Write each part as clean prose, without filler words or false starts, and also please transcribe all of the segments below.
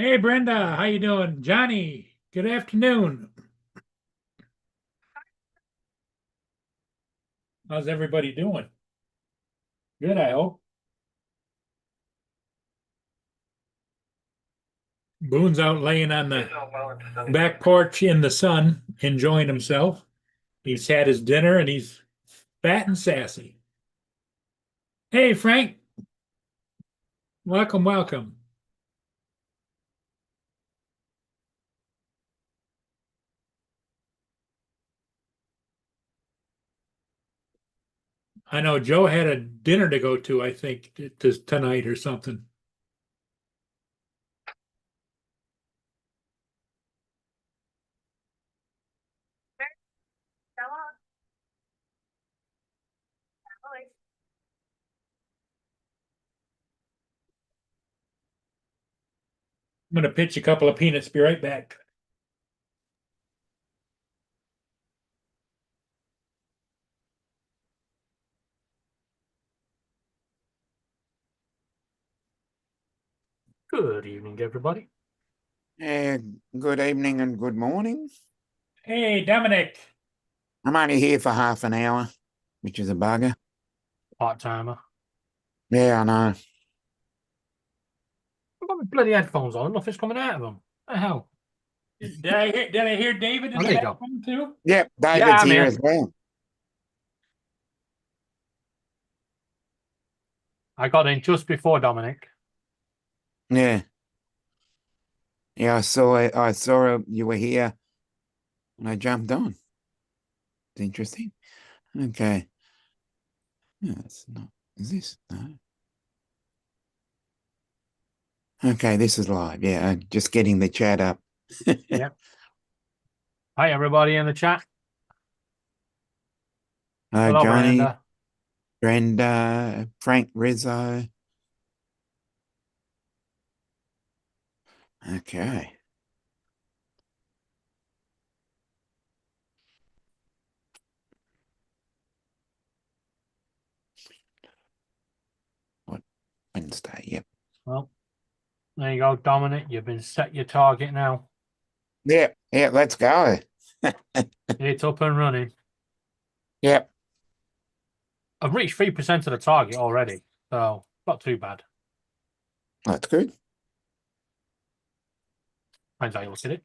Hey Brenda, how you doing? Johnny, good afternoon. How's everybody doing? Good, I hope. Boone's out laying on the back porch in the sun, enjoying himself. He's had his dinner and he's fat and sassy. Hey Frank, welcome, welcome. I know Joe had a dinner to go to, I think, tonight or something. I'm gonna pitch a couple of peanuts, be right back. Good evening, everybody. Good evening and good morning. Hey Dominic. I'm only here for half an hour, which is a bugger. Part-timer. Yeah, I know. I've got my bloody headphones on, nothing's coming out of them. What the hell? Did I hear David in Oh, the there you go. background too? Yep, Yeah, David's I'm here here. as well. I got in just before Dominic. Yeah. Yeah, I saw it. I saw you were here and I jumped on. It's interesting. Okay. No, it's not. Is this? No. Okay, this is live. Yeah, I'm just getting the chat up. Yep. Hi, everybody in the chat. Hello, Johnny, Miranda. Brenda, Frank Rizzo. Okay. What? Wednesday, yep. Well, there you go, Dominic. You've been set your target now. Yep, yeah, let's go. It's up and running. Yep. I've reached 3% of the target already, so not too bad. That's good. Depends how you look at it.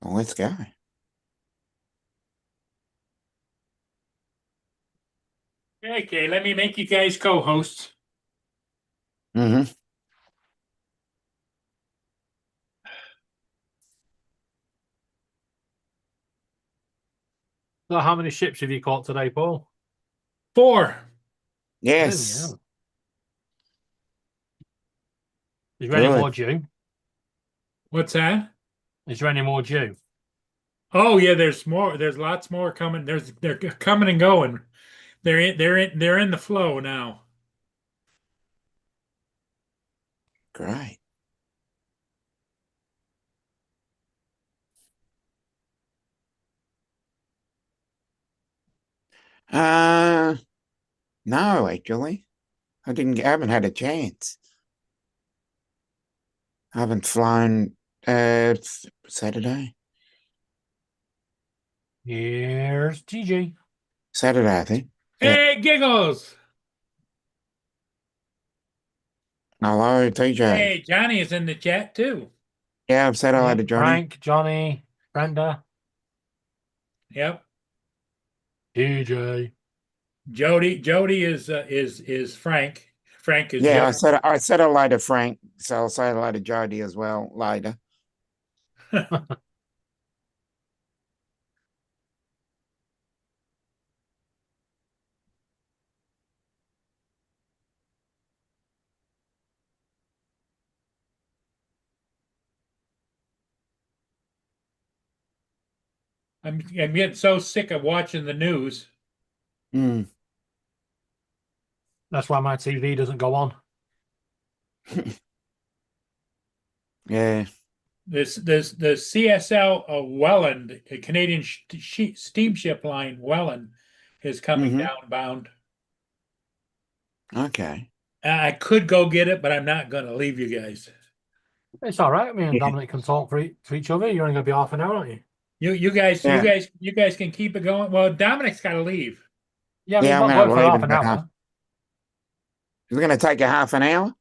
Well, let's go. Okay, let me make you guys co-hosts. Mm-hmm. So how many ships have you caught today, Paul? 4. Yes. Is there any more Good. due? What's that? Is there any more due? Oh yeah, there's more. There's lots more coming. They're coming and going. They're in the flow now. Great. Uh, no, actually. I haven't had a chance. I haven't flown Saturday. Here's TJ. Saturday, I think. Yeah. Hey, Giggles. Hello, TJ. Hey, Johnny is in the chat too. Yeah, I've said hello to Johnny. Frank, Johnny, Brenda, Yep. TJ. Jody is Frank. Frank is Yeah, Jody. I said hello to Frank, so I'll say hello to Jody as well later. I'm getting so sick of watching the news. Mm. That's why my TV doesn't go on. Yeah. The CSL Welland, a Canadian steamship line, Welland, is coming Mhm. downbound. Okay. I could go get it, but I'm not gonna leave you guys. It's all right. Me and Yeah. Dominic can talk to each other. You're only going to be half an hour, aren't you? Yeah. You guys can keep it going. Well, Dominic's got to leave. Yeah, Yeah, he's I'm not gonna going for leave half in an about hour. It's gonna take a half an hour.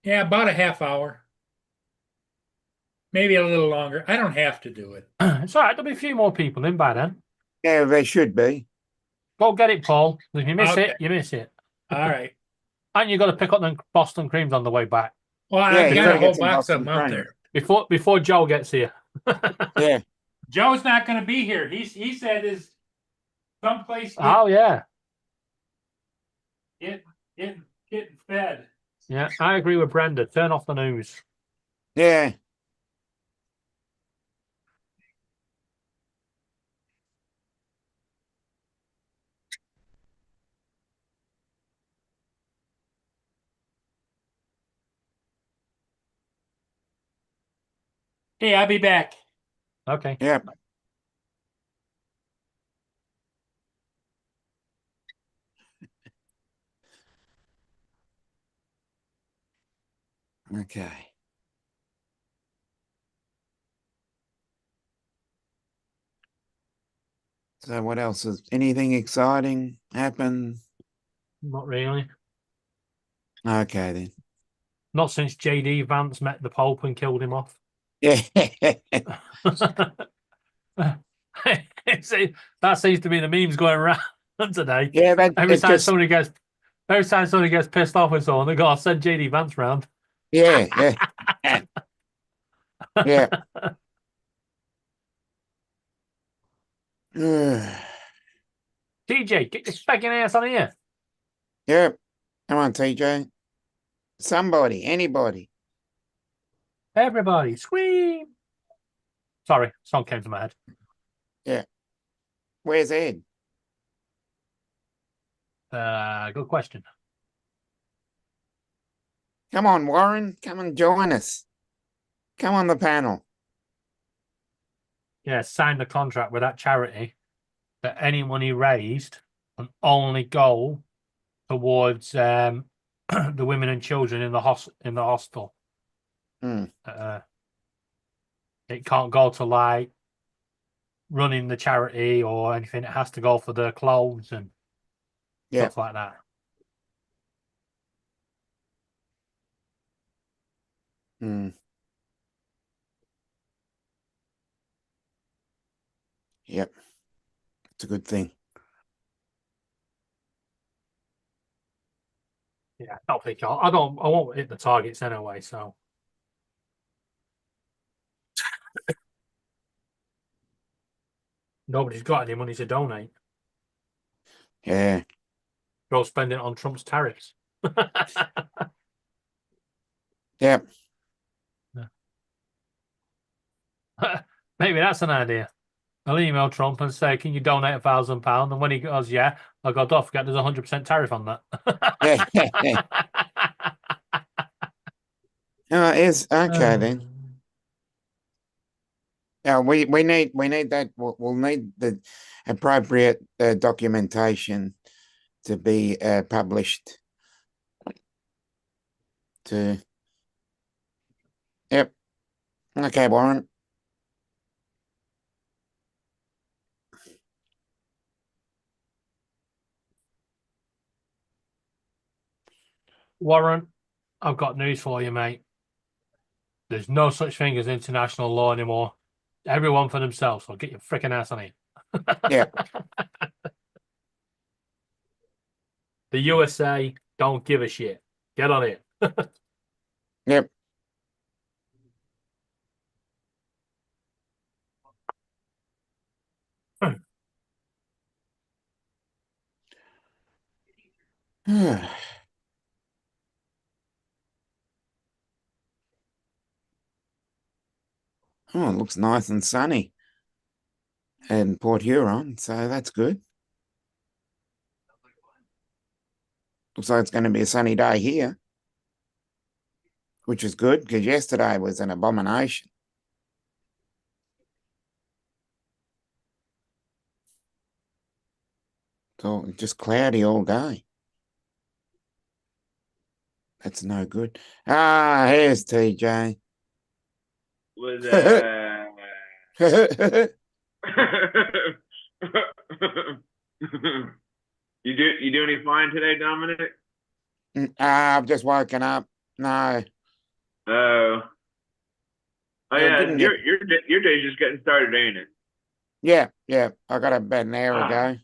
Yeah, about a half hour, maybe a little longer. I don't have to do it. It's all right. There'll be a few more people in by then. Yeah, they should be. Go get it, Paul. If you miss Okay. it, you miss it. All right. And you got to pick up the Boston creams on the way back Well, Yeah, I've you got gotta a get whole some box of Boston them out cream. there. before Joe gets here. Yeah. Joe's not going to be here. He said is someplace Oh yeah, get, get, getting fed. yeah. I agree with Brenda. Turn off the news. Yeah. Hey, I'll be back. Okay. Yeah. Okay. So what else is anything exciting happen? Not really. Okay then. Not since JD Vance met the Pope and killed him off. Yeah. That seems to be the memes going around today. Yeah, that Every it's time just somebody gets pissed off with someone, they go, "I'll send JD Vance round." yeah. Yeah. TJ, get your fucking ass on here. Yeah. Come on, TJ. Somebody, anybody. Everybody, scream. Sorry, song came to my head. Yeah. Where's Ed? Good question. Come on, Warren. Come and join us. Come on the panel. Yeah, signed the contract with that charity that any money raised can only go towards the women and children in the hostel. Hmm. It can't go to like running the charity or anything. It has to go for the clothes and Yeah. stuff like that. Hmm. Yep. It's a good thing. Yeah, I don't think I won't hit the targets anyway. So nobody's got any money to donate. Yeah. Go spend it on Trump's tariffs. Yep. Maybe that's an idea. I'll email Trump and say, "Can you donate £1,000?" And when he goes, "Yeah," I'll go, "Don't forget, there's 100% tariff on that." Yeah. Oh, it is okay then. Yeah, we need that. We'll need the appropriate documentation to be published. To yep. Okay, Warren. Warren, I've got news for you, mate. There's no such thing as international law anymore. Everyone for themselves. So get your freaking ass on it. Yeah. The USA don't give a shit. Get on it. Yep. Oh, it looks nice and sunny in Port Huron, so that's good. Looks like it's going to be a sunny day here, which is good because yesterday was an abomination. So just cloudy all day. That's no good. Ah, here's TJ. Was you do any flying today, Dominic? I've just woken up. No, Oh, oh I yeah, didn't get. your day's just getting started, ain't it? Yeah. I got up about an hour Ah. ago.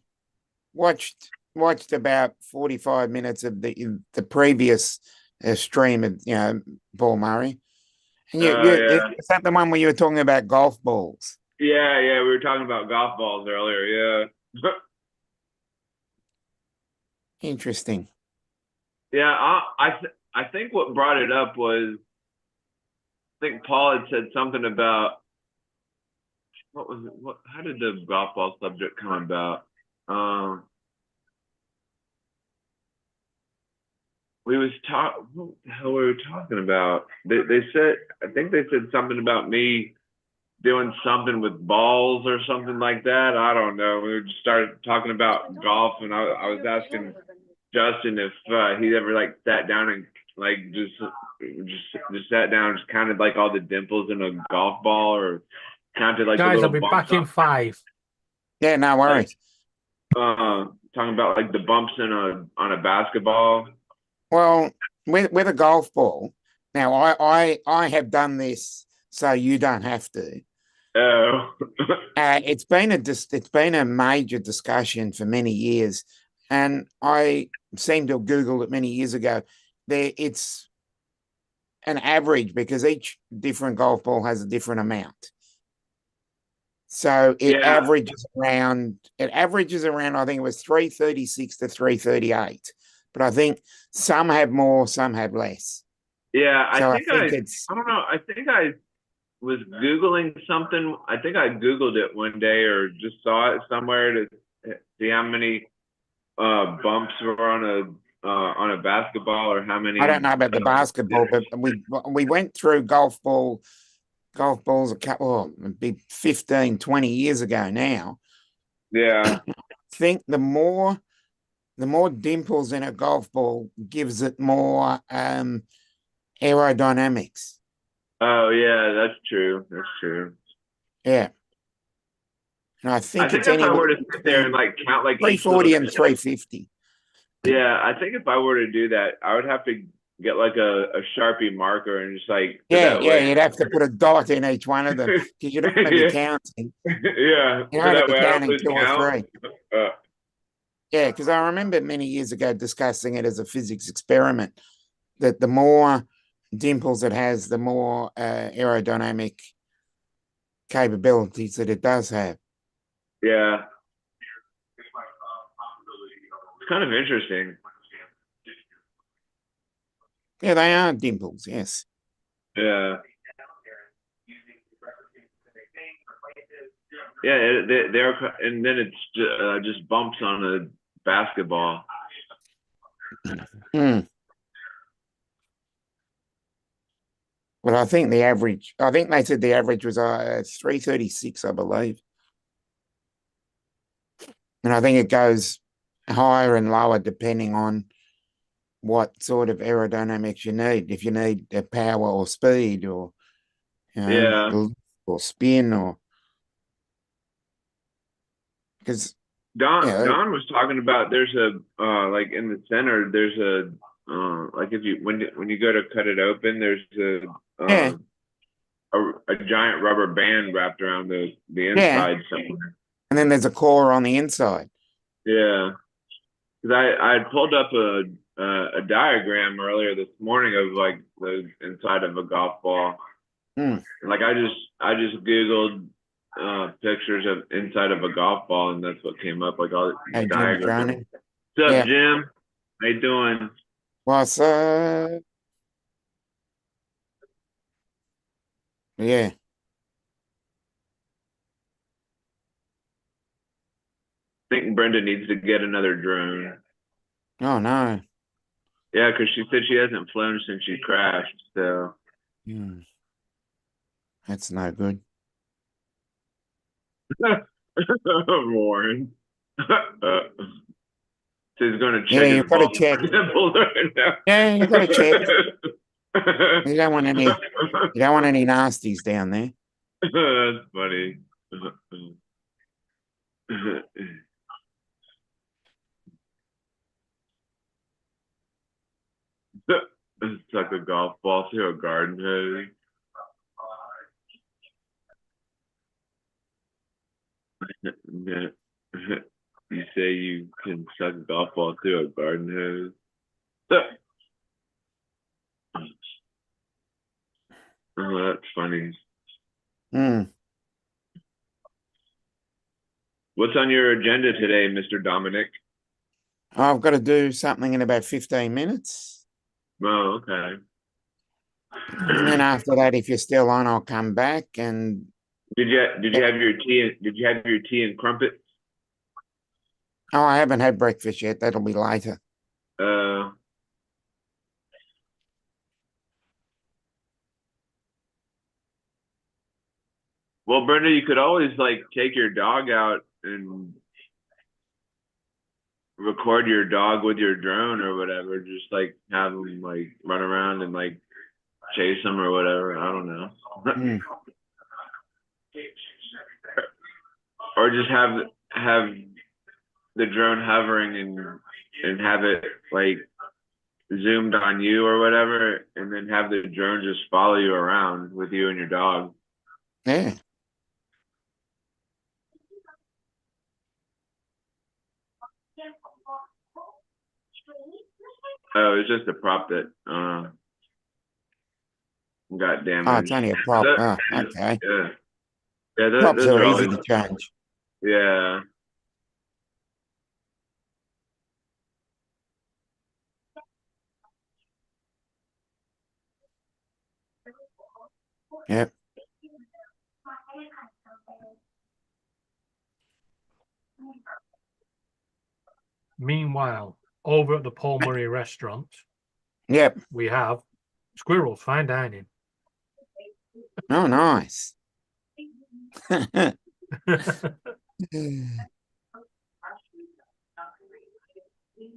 Watched about 45 minutes of the previous stream of Paul Murray. And Oh yeah, is that the one where you were talking about golf balls? yeah. We were talking about golf balls earlier. Yeah, Interesting. yeah. I think what brought it up was I think Paul had said something about what was it? What? How did the golf ball subject come about? We was what the hell were we talking about? They said I think they said something about me doing something with balls or something like that. I don't know. We just started talking about golf, and I was asking Justin if he ever like sat down and like just sat down and just counted like all the dimples in a golf ball or counted like the Guys, I'll little be bumps back in 5. Yeah, no worries. talking about like the bumps in on a basketball. Well, with a golf ball. Now, I have done this, so you don't have to. Oh. It's been a major discussion for many years, and I seem to have Googled it many years ago. It's an average because each different golf ball has a different amount. So it averages around. I think it was 336 to 338, but I think some have more, some have less. Yeah, I So think I don't know. I think I was Googling something. I think I Googled it one day or just saw it somewhere to see how many bumps were on a basketball or how many. I don't know about the basketball, but we went through golf balls a couple, maybe 15, 20 years ago now. Yeah. I think the more dimples in a golf ball gives it more aerodynamics. Oh yeah, that's true. That's true. Yeah. And I think it's if I were anywhere to sit there and like count like 340 and 350. Yeah, I think if I were to do that, I would have to get like a Sharpie marker and just like You'd have to put a dot in each one of them because you don't want to be counting. Yeah, You don't want to be I don't counting lose 2 or count. 3. Yeah, because I remember many years ago discussing it as a physics experiment that the more dimples it has, the more aerodynamic capabilities that it does have. Yeah. It's kind of interesting. Yeah, they are dimples, yes. Yeah. Yeah, they're and then it's just bumps on a basketball. Well, I think they said the average was 336, I believe. And I think it goes higher and lower depending on what sort of aerodynamics you need. If you need power or speed or or spin or because Don was talking about there's a like in the center there's a like if you when you go to cut it open there's a giant rubber band wrapped around the inside somewhere. And then there's a core on the inside. Yeah, because I had pulled up a diagram earlier this morning of like the inside of a golf ball. Like I just Googled pictures of inside of a golf ball, and that's what came up. Like all the diagrams. What's up, Jim? How you doing? What's up? Yeah. I think Brenda needs to get another drone. Oh no. Yeah, because she said she hasn't flown since she crashed. So. That's no good. Warren. So he's going to Yeah, check you've his got to balls check. for nipples right now. Yeah, you've got to check. You don't want any. You don't want any nasties down there. That's funny. Suck a golf ball through a garden hose. You say you can suck a golf ball through a garden hose. Oh, that's funny. Hmm. What's on your agenda today, Mr. Dominic? I've got to do something in about 15 minutes. Oh, okay. And then after that, if you're still on, I'll come back and Did you have your tea and crumpets? oh, I haven't had breakfast yet. That'll be later. Well, Brenda, you could always like take your dog out and record your dog with your drone or whatever. Just like have him like run around and like chase him or whatever. I don't know. Hmm. Or just have the drone hovering and have it like zoomed on you or whatever, and then have the drone just follow you around with you and your dog. Yeah. Oh, it's just a prop that got damaged. Oh, it's only a prop. Oh, okay. Yeah. Yeah, Props those are are easy always, to change. yeah. Yep. Meanwhile, over at the Paul Murray restaurant, Yep. we have squirrels, fine dining. Oh, nice.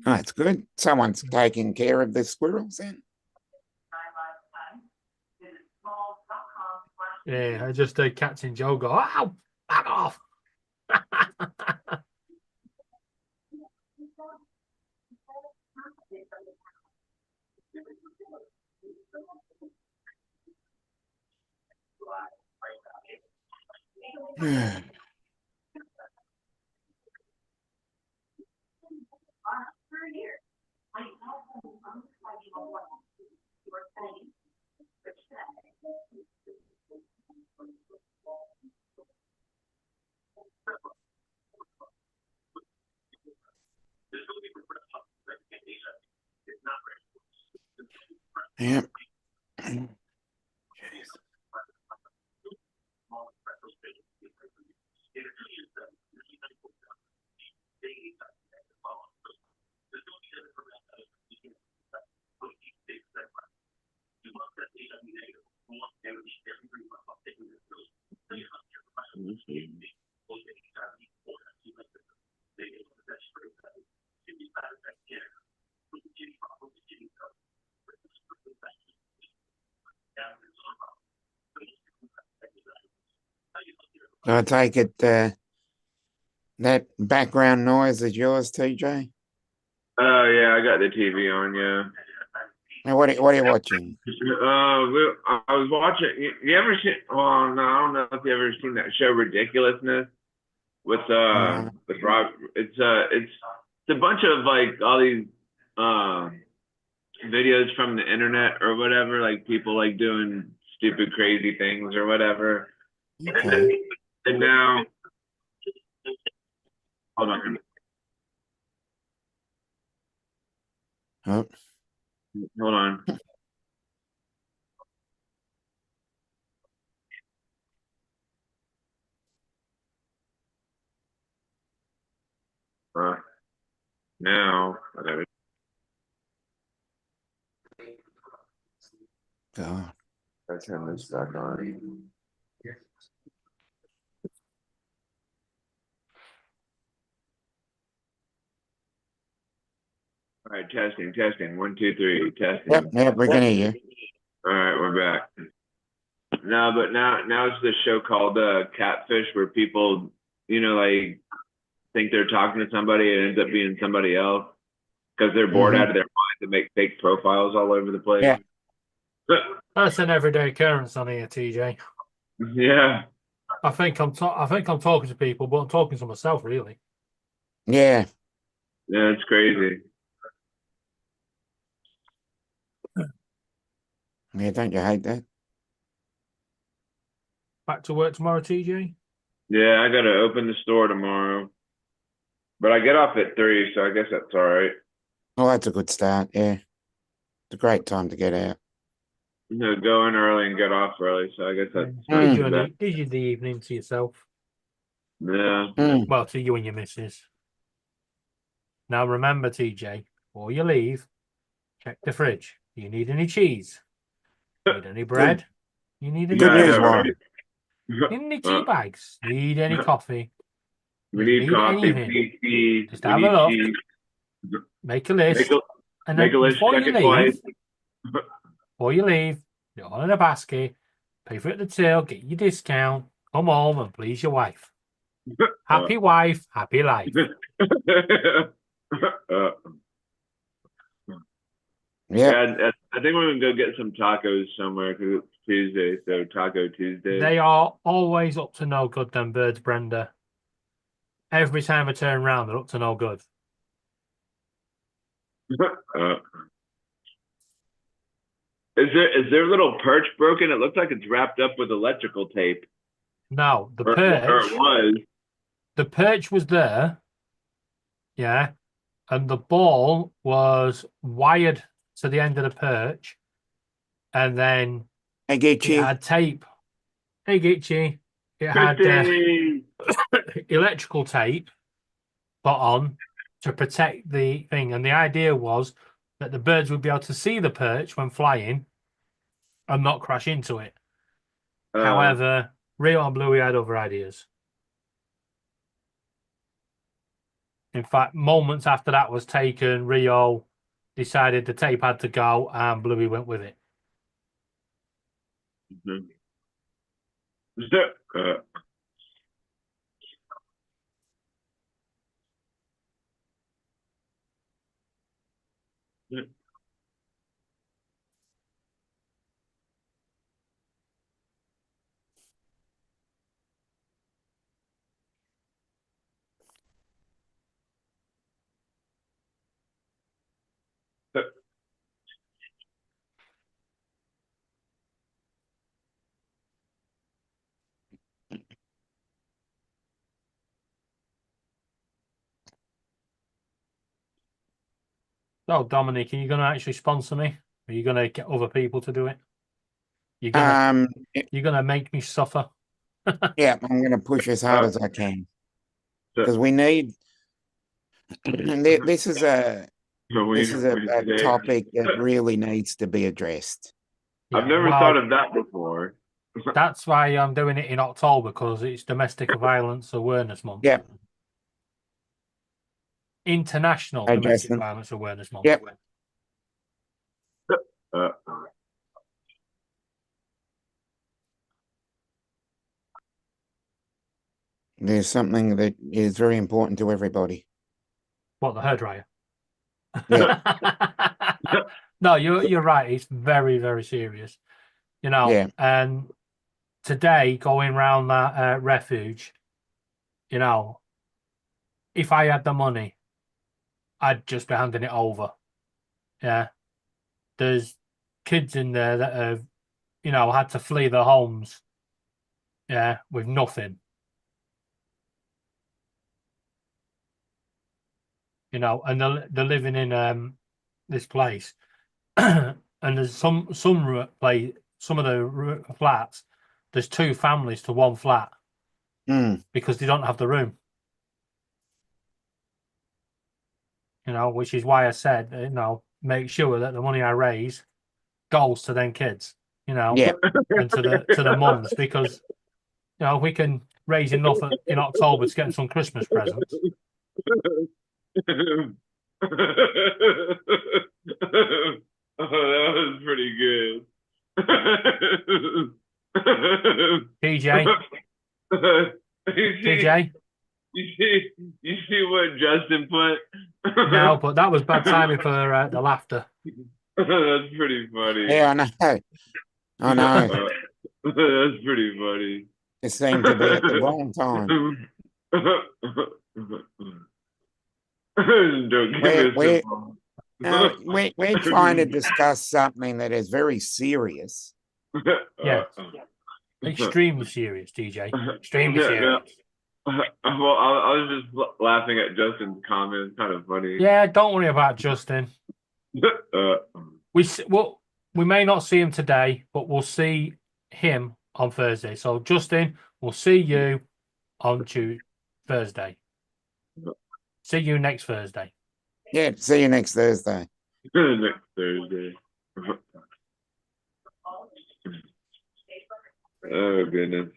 Oh, that's good. Someone's taking care of the squirrels then. Yeah, I just heard Captain Joe go, ow, back off. Yep. I take it that background noise is yours, TJ? Oh yeah, I got the TV on. Yeah. Now, what are you watching? I was watching. You ever seen? Well, no, I don't know if you ever seen that show Ridiculousness with Rob. It's a bunch of like all these videos from the internet or whatever, like people like doing stupid, crazy things or whatever. Okay. And now, hold on. Oh. Hold on. Now, whatever. God. I turn this back on. right, testing, testing. 1, 2, 3, testing. Yep, we can hear you. All right, we're back. No, but now it's this show called Catfish, where people, like think they're talking to somebody and it ends up being somebody else because they're bored out of their mind to make fake profiles all over the place. Yeah. That's an everyday occurrence on here, TJ. Yeah. I think I'm talking to people, but I'm talking to myself, really. Yeah. Yeah, it's crazy. Yeah, don't you hate that? Back to work tomorrow, TJ? Yeah, I gotta open the store tomorrow. But I get off at 3, so I guess that's all right. Oh, that's a good start. Yeah. It's a great time to get out. Go in early and get off early, so I guess that's Gives that. you the evening to yourself. Yeah. Well, to you and your missus. Now remember, TJ, before you leave, check the fridge. Do you need any cheese? Need any bread? You need any Good news, Yeah, Warren. Need any tea bags? Need any coffee? We need coffee, anything. we need tea, Just we have a need look. cheese. Make a list. And Make then a list, before check you it twice. leave, put it all in a basket, pay for it at the till, get your discount, come home and please your wife. Happy wife, happy life. Yeah. I think we're gonna go get some tacos somewhere because it's Tuesday, so Taco Tuesday. They are always up to no good, them birds, Brenda. Every time I turn around, they're up to no good. Is their little perch broken? It looks like it's wrapped up with electrical tape. No, the Or it was. The perch was there, yeah, and the ball was wired to the end of the perch, and then I get it you. had tape. Hey, Gitchy. It had electrical tape put on to protect the thing, and the idea was that the birds would be able to see the perch when flying and not crash into it. However, Rio and Bluey had other ideas. In fact, moments after that was taken, Rio decided the tape had to go and Bluey went with it. So, Dominic, are you going to actually sponsor me? Are you going to get other people to do it? You're going to make me suffer? Yeah, I'm going to push as hard as I can because we need. This is a topic that really needs to be addressed. I've never thought of that before. That's why I'm doing it in October, because it's Domestic Violence Awareness Month. Yep. International Domestic Violence Awareness Month. Yep. There's something that is very important to everybody. What, the hairdryer? Yeah. No, you're right. It's very, very serious. Yeah. And today, going around that refuge, if I had the money, I'd just be handing it over. Yeah. There's kids in there that have, had to flee their homes, yeah, with nothing. And they're living in this place. And there's some of the flats, there's 2 families to 1 flat because they don't have the room. Which is why I said, make sure that the money I raise goes to them kids, Yeah. and to the mums, because we can raise enough in October to get them some Christmas presents. Oh, that was pretty good. TJ, You see, TJ. you see what Justin put? No, but that was bad timing for the laughter. That's pretty funny. Yeah, I know. I know. That's pretty funny. It seemed to be at the wrong time. Don't give me a We're, simple. we're trying to discuss something that is very serious. Yeah. Extremely serious, TJ. Extremely Yeah, serious. Well, I was just laughing at Justin's comment. Kind of funny. Yeah, don't worry about Justin. We may not see him today, but we'll see him on Thursday. So Justin, we'll see you on Thursday. See you next Thursday. Yeah, see you next Thursday. Next Thursday. Oh goodness.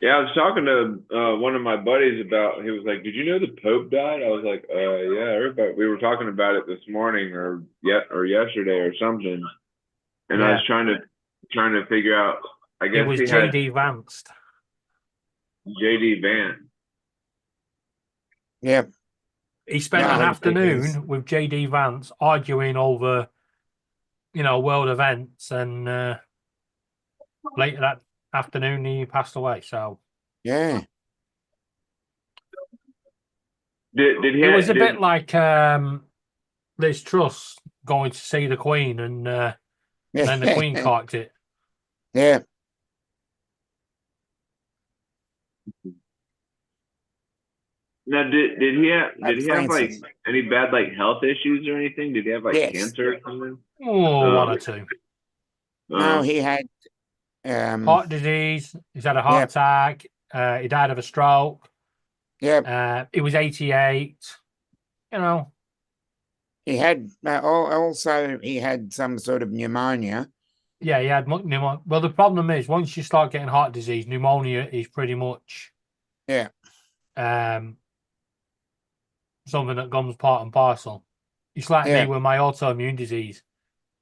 Yeah, I was talking to one of my buddies about. He was like, "Did you know the Pope died?" I was like, "Yeah, everybody." We were talking about it this morning, or yesterday, or something. And I was trying to figure out. I It guess was he had JD Vance. JD Vance. Yep. He spent Yeah, an I think it is. afternoon with JD Vance arguing over, world events, and later that afternoon he passed away. So Yeah. Did he? it was a bit like Liz Truss going to see the Queen, and then the Queen corked it. Yeah. Now, did he have like Francis. any bad like health issues or anything? Did he have like Yes. cancer or something? Oh, one or two. No, he had Heart disease. He's had a heart attack. He died of a stroke. Yep. He was 88. He had also he had some sort of pneumonia. Yeah, he had pneumonia. Well, the problem is once you start getting heart disease, pneumonia is pretty much something that comes part and parcel. It's like me with my autoimmune disease.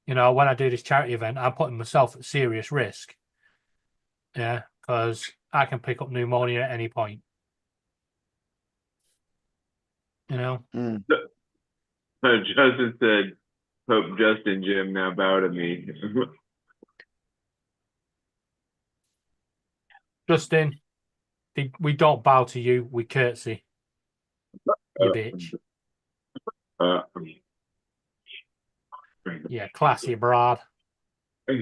When I do this charity event, I'm putting myself at serious risk. Yeah, because I can pick up pneumonia at any point. Mm. Justin said, "Pope Justin Jim now bow to me." Justin, we don't bow to you. We curtsy. You bitch. Yeah, classy broad. Bow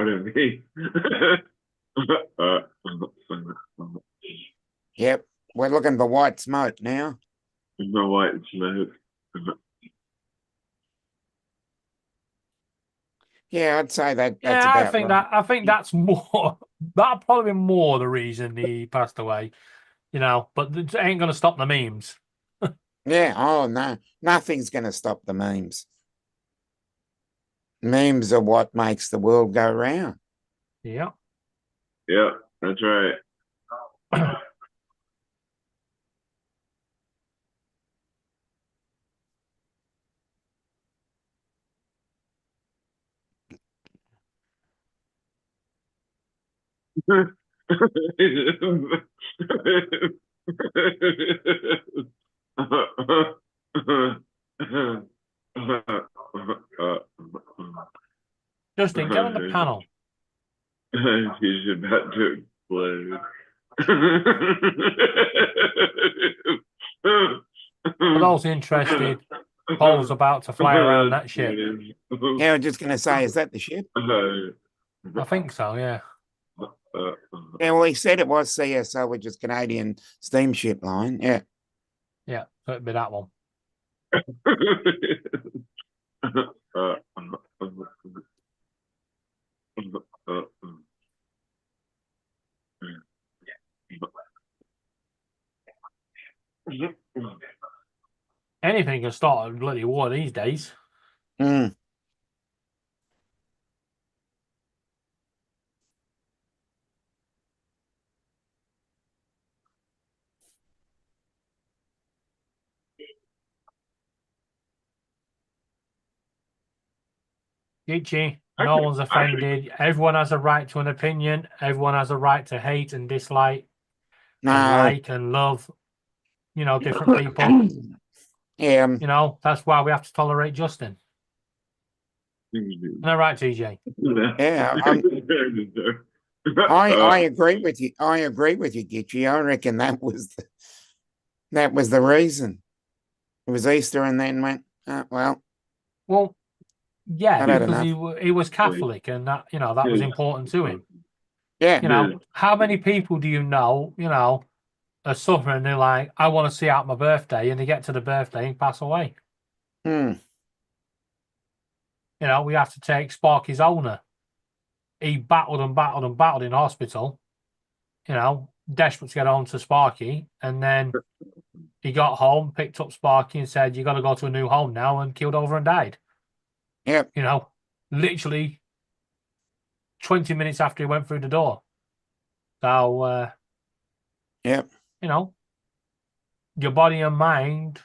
to me. Yep. We're looking for white smoke now. No white smoke. Yeah, I'd say that's Yeah, about I think that's more. That'll probably be more the reason he passed away. But it ain't going to stop the memes. Yeah. Oh no, nothing's going to stop the memes. Memes are what makes the world go round. Yeah. Yeah, that's right. Justin, get on the panel. He's about to explode. For those interested, Paul's about to fly around that ship. Yeah, I was just going to say, is that the ship? I think so, yeah. Yeah, well, he said it was CSO, which is Canadian Steamship Line. Yeah. Yeah, so it'd be that one. Anything can start a bloody war these days. Mm. Gitchy, I no could- one's I could- offended. Everyone has a right to an opinion. Everyone has a right to hate and dislike, and No. like and love, different people. Yeah. That's why we have to tolerate Justin. Am I right, TJ? Yeah, I agree with you. I agree with you, Gitchy. I reckon that was the reason. It was Easter, and then went. Well, Well, yeah, I've had because enough. he was Catholic, and that was important to him. Yeah. How many people do you know, are suffering? They're like, I want to see out my birthday, and they get to the birthday and pass away. Hmm. We have to take Sparky's owner. He battled and battled and battled in hospital, desperate to get home to Sparky. And then he got home, picked up Sparky and said, you got to go to a new home now, and keeled over and died. Yep. Literally 20 minutes after he went through the door. So, Yep. Your body and mind,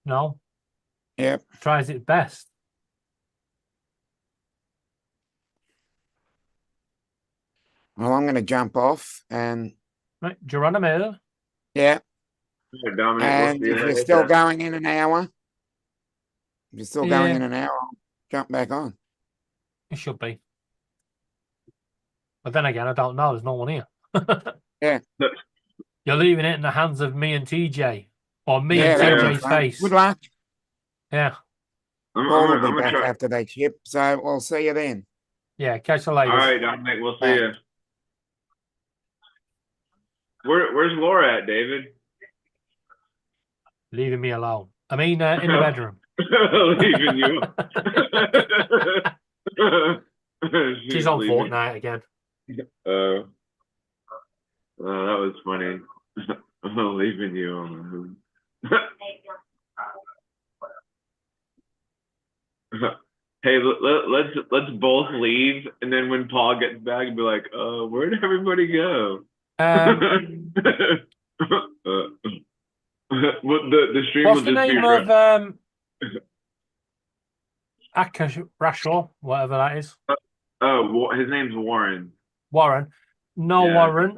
Yep. tries its best. Well, I'm going to jump off, and Right, Geronimo, yeah. Dominic, And we'll see you if you're later. still going in an hour, Yeah. I'll jump back on. it should be. But then again, I don't know. There's no one here. Yeah. You're leaving it in the hands of me and TJ, or me Yeah, and that'll be TJ's fun. face. Good luck. Yeah, I'm Paul will gonna be back try. after they ship, so we'll see you then. yeah. Catch you All later. right, Dominic, we'll see Bye. you. Where's Laura at, David? Leaving me alone. I mean, in the bedroom. Leaving you. She's on leaving. Fortnite again. That was funny. I'm leaving you on Hey, let's both leave, and then when Paul gets back, be like, where'd everybody go? Well, the stream What's will the just be name of Akash Rashor, whatever that is? his name's Warren. Warren. No, Yeah. Warren.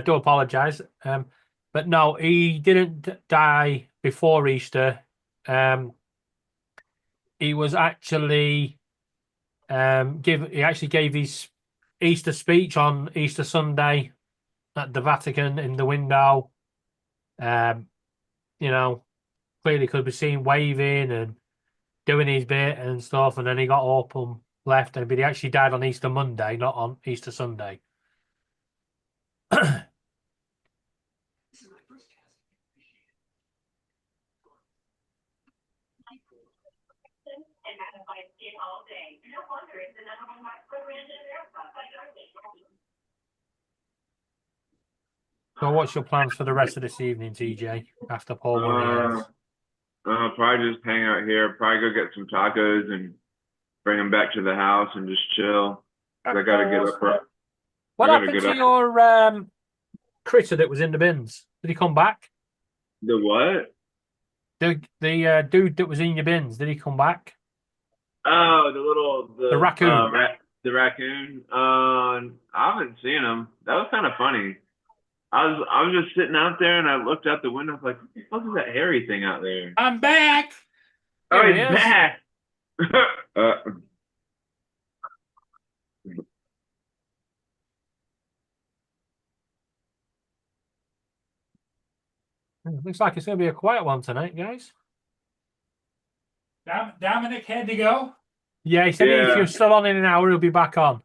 Do apologize. But no, he didn't die before Easter. He was actually he actually gave his Easter speech on Easter Sunday at the Vatican in the window. Clearly could be seen waving and doing his bit and stuff, and then he got up and left. But he actually died on Easter Monday, not on Easter Sunday. So, what's your plans for the rest of this evening, TJ? After Paul Murray ends? Probably just hang out here. Probably go get some tacos and bring them back to the house and just chill. 'Cause I gotta get up. What I gotta happened get to up. your critter that was in the bins? Did he come back? The what? The dude that was in your bins, did he come back? Oh, The raccoon. The raccoon. I haven't seen him. That was kind of funny. I was just sitting out there and I looked out the window. I was like, what the fuck is that hairy thing out there? I'm back. Oh, There he's he is. back. Looks like it's going to be a quiet one tonight, guys. Dominic had to go. Yeah, he said if Yeah. you're still on in an hour, he'll be back on.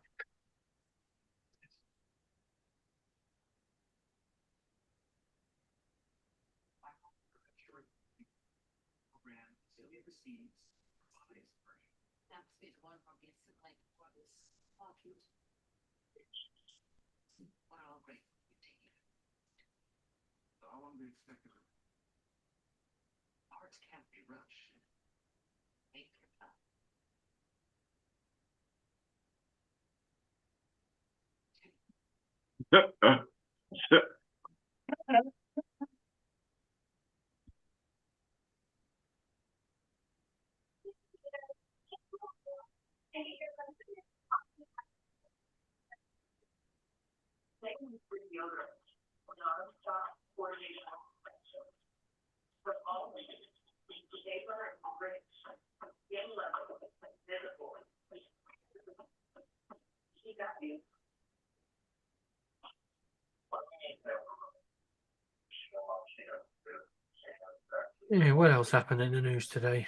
Yeah, what else happened in the news today?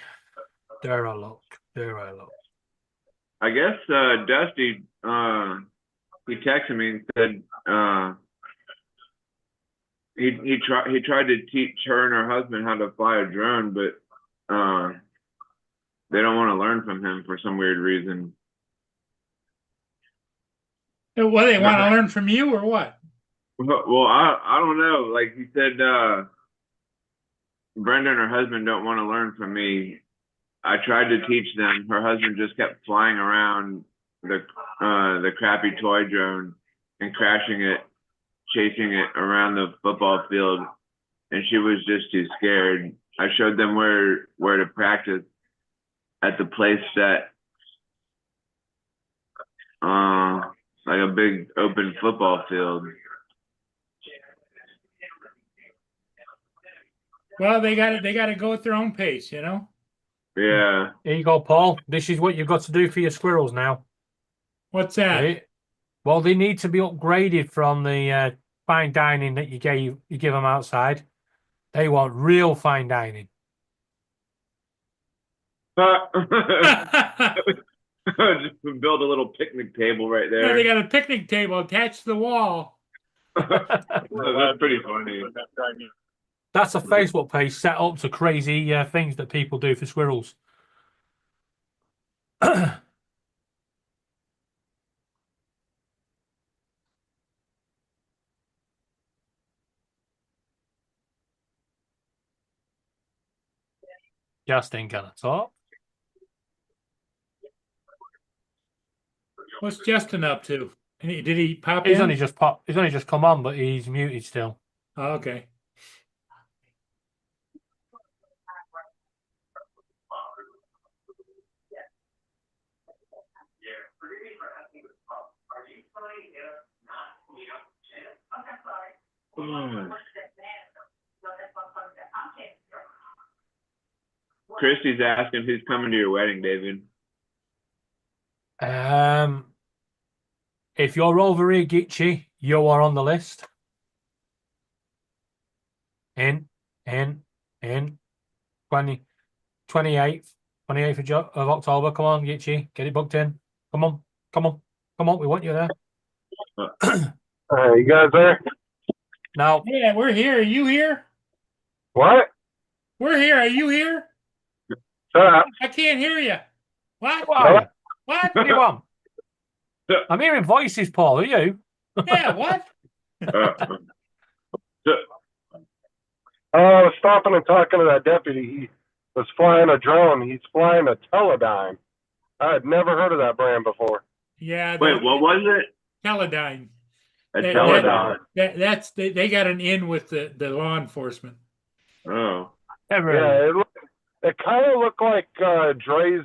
There I look. There I look. I guess Dusty he texted me and said he tried to teach her and her husband how to fly a drone, but they don't want to learn from him for some weird reason. Well, they want to learn from you or what? Well, I don't know. Like he said, Brenda and her husband don't want to learn from me. I tried to teach them. Her husband just kept flying around the crappy toy drone and crashing it, chasing it around the football field, and she was just too scared. I showed them where to practice at the place that like a big open football field. Well, they got to go at their own pace, you know. Yeah. Here you go, Paul. This is what you've got to do for your squirrels now. What's that? Right? Well, they need to be upgraded from the fine dining that you give them outside. They want real fine dining. Just build a little picnic table right Yeah, there. they got a picnic table attached to the wall. That's pretty funny. That's a Facebook page set up to crazy things that people do for squirrels. Justin gonna talk. What's Justin up to? Did he pop He's in? only just come on, but he's muted still. Oh, okay. Christy's asking who's coming to your wedding, David. If you're over here, Gitchy, you are on the list. In 28th of October. Come on, Gitchy, get it booked in. Come on. We want you there. You guys there? Now, Yeah, we're here. Are you here? What? We're here. Are you here? Shut up. I can't hear you. What? what What? do you want? I'm hearing voices, Paul. Are you? Yeah, what? I was stopping and talking to that deputy. He was flying a drone. He's flying a Teledyne. I had never heard of that brand before. Yeah. Wait, what was it? Teledyne. A That- Teledyne. They got an in with the law enforcement. Oh. Never. Yeah, it kind of looked like Dre's.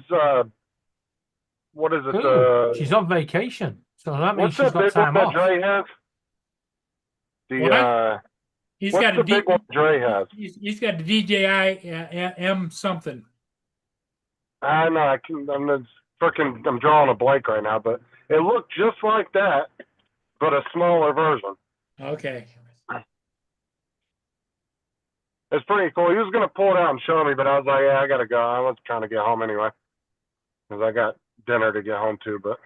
What is it? Ooh, she's on vacation, so that means what's she's that got big time one off. that Dre has? What? He's What's got the a big one Dre has? He's got a DJI M something. I know. I'm drawing a blank right now, but it looked just like that, but a smaller version. Okay. It's pretty cool. He was going to pull it out and show me, but I was like, yeah, I got to go. I was trying to get home anyway because I got dinner to get home to. But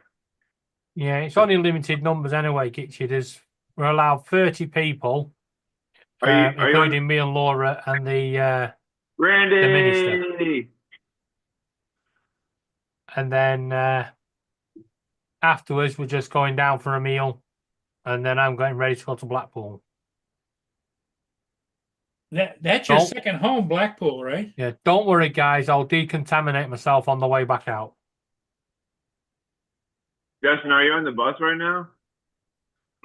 Yeah, it's only limited numbers anyway, Gitchy. We're allowed 30 people, including me and Laura and the Randy. minister. And then afterwards, we're just going down for a meal, and then I'm getting ready to go to Blackpool. That's your Don't- second home, Blackpool, right? Yeah, don't worry, guys. I'll decontaminate myself on the way back out. Justin, are you on the bus right now?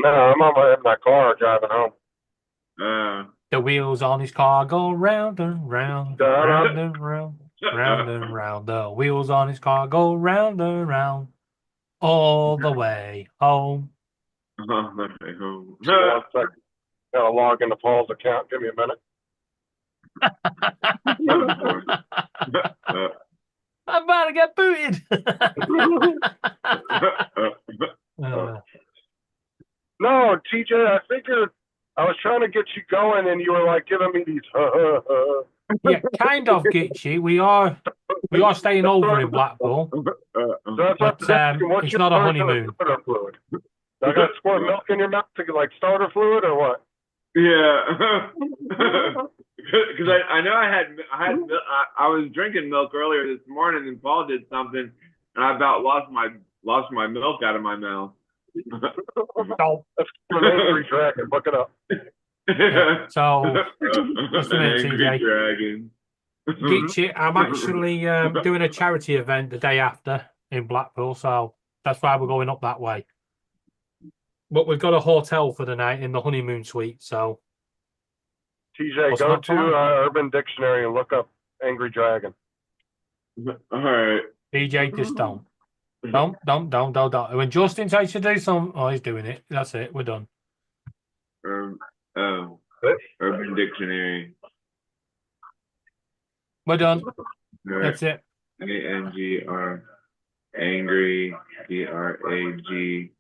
no, I'm in my car driving home. The wheels on his car go round and round, round and round, round and round. The wheels on his car go round and round, all the way home. Let me home. One second. Gotta log into Paul's account. Give me a minute. I'm about to get booted. No, TJ, I figured I was trying to get you going, and you were like giving me these. Yeah, kind of, Gitchy. We are staying over in Blackpool. So that's what But, I'm asking. What's it's your not a version of honeymoon. starter fluid? I got to squirt milk in your mouth to get like starter fluid or what? Yeah, because I know I was drinking milk earlier this morning, and Paul did something, and I about lost my milk out of my mouth. So, That's an angry dragon. Look it up. yeah, so just a An minute, angry TJ. dragon. Gitchy, I'm actually doing a charity event the day after in Blackpool, so that's why we're going up that way. But we've got a hotel for the night in the honeymoon suite, so TJ, What's go not to fine? Urban Dictionary and look up angry dragon. All right. DJ just don't. Don't. When Justin takes you to do something, oh, he's doing it. That's it. We're done. Urban Dictionary. We're done. All right. That's it. ANGR. Angry. DRAGO.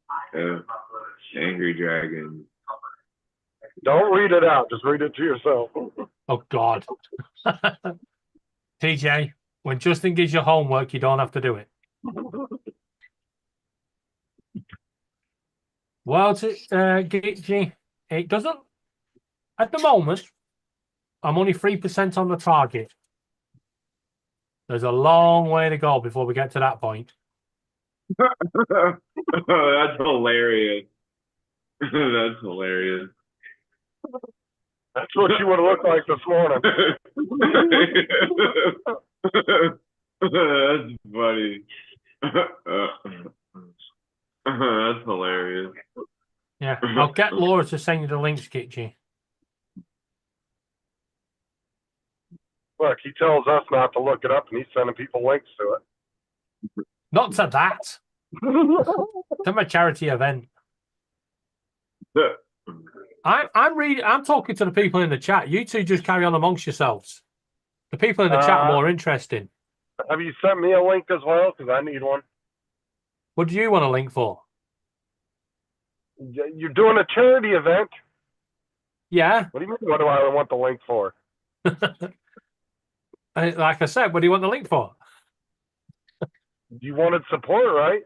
Angry dragon. Don't read it out. Just read it to yourself. Oh God. TJ, when Justin gives you homework, you don't have to do it. Well, Gitchy, it doesn't. At the moment, I'm only 3% on the target. There's a long way to go before we get to that point. That's hilarious. That's hilarious. That's what you would look like this morning. That's funny. That's hilarious. Yeah, I'll get Laura to send you the links, Gitchy. Look, he tells us not to look it up, and he's sending people links to it. Not to that. To my charity event. I'm talking to the people in the chat. You two just carry on amongst yourselves. The people in the chat are more interesting. Have you sent me a link as well? Because I need one. What do you want a link for? You're doing a charity event. Yeah. What do you mean? What do I want the link for? Like I said, what do you want the link for? You wanted support, right?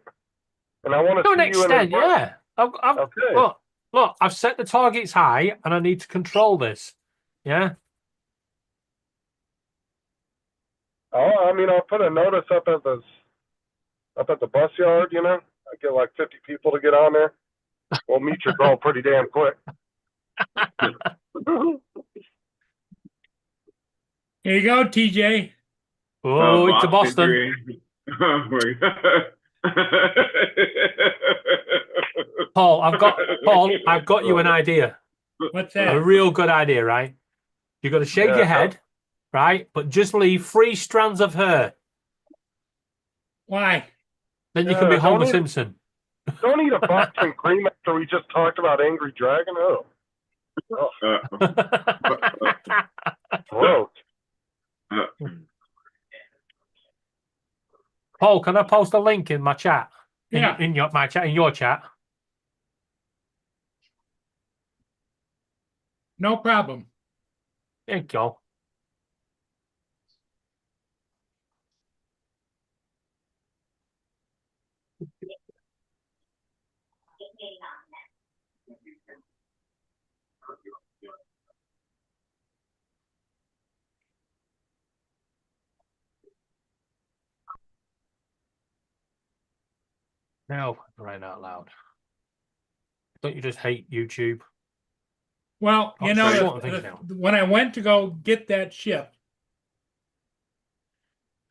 And I want to To an see you in extent, yeah. Okay. Look, I've set the targets high, and I need to control this. Yeah. Oh, I mean, I'll put a notice up at the bus yard. You know, I get like 50 people to get on there. We'll meet your goal pretty damn quick. Here you go, TJ. Oh, it's to Boston. Oh my God. Paul, I've got you an idea. What's A that? real good idea, right? You've got to shave your head, right? But just leave 3 strands of hair. Why? Then you can be Homer don't eat- Simpson. Don't eat a Boston cream after we just talked about Angry Dragon. Oh, gross. Paul, can I post a link in my chat? Yeah. In your chat. No problem. There you go. No, right out loud. Don't you just hate YouTube? Well, you Oh, know, sorry, things now. when I went to go get that ship,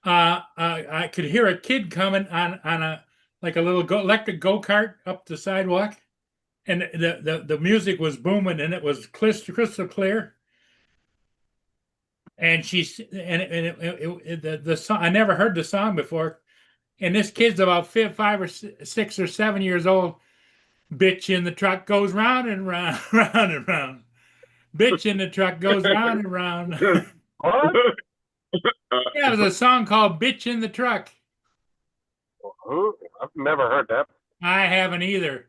I could hear a kid coming on a like a little electric go-kart up the sidewalk, and the music was booming, and it was crystal clear. And the song, I never heard the song before, and this kid's about 5 or 6 or 7 years old, Bitch in the truck goes round and round, round and round. Bitch in the truck goes round and round. What? Yeah, there's a song called Bitch in the Truck. Who? I've never heard that. I haven't either.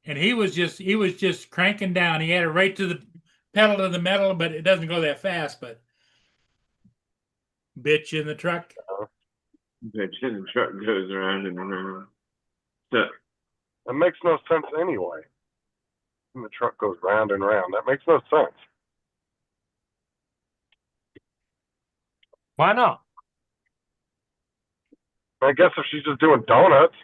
And he was just cranking down. He had it right to the pedal to the metal, but it doesn't go that fast, but bitch in the truck. Bitch in the truck goes around and around. So, That makes no sense anyway. And the truck goes round and round. That makes no sense. Why not? I guess if she's just doing donuts,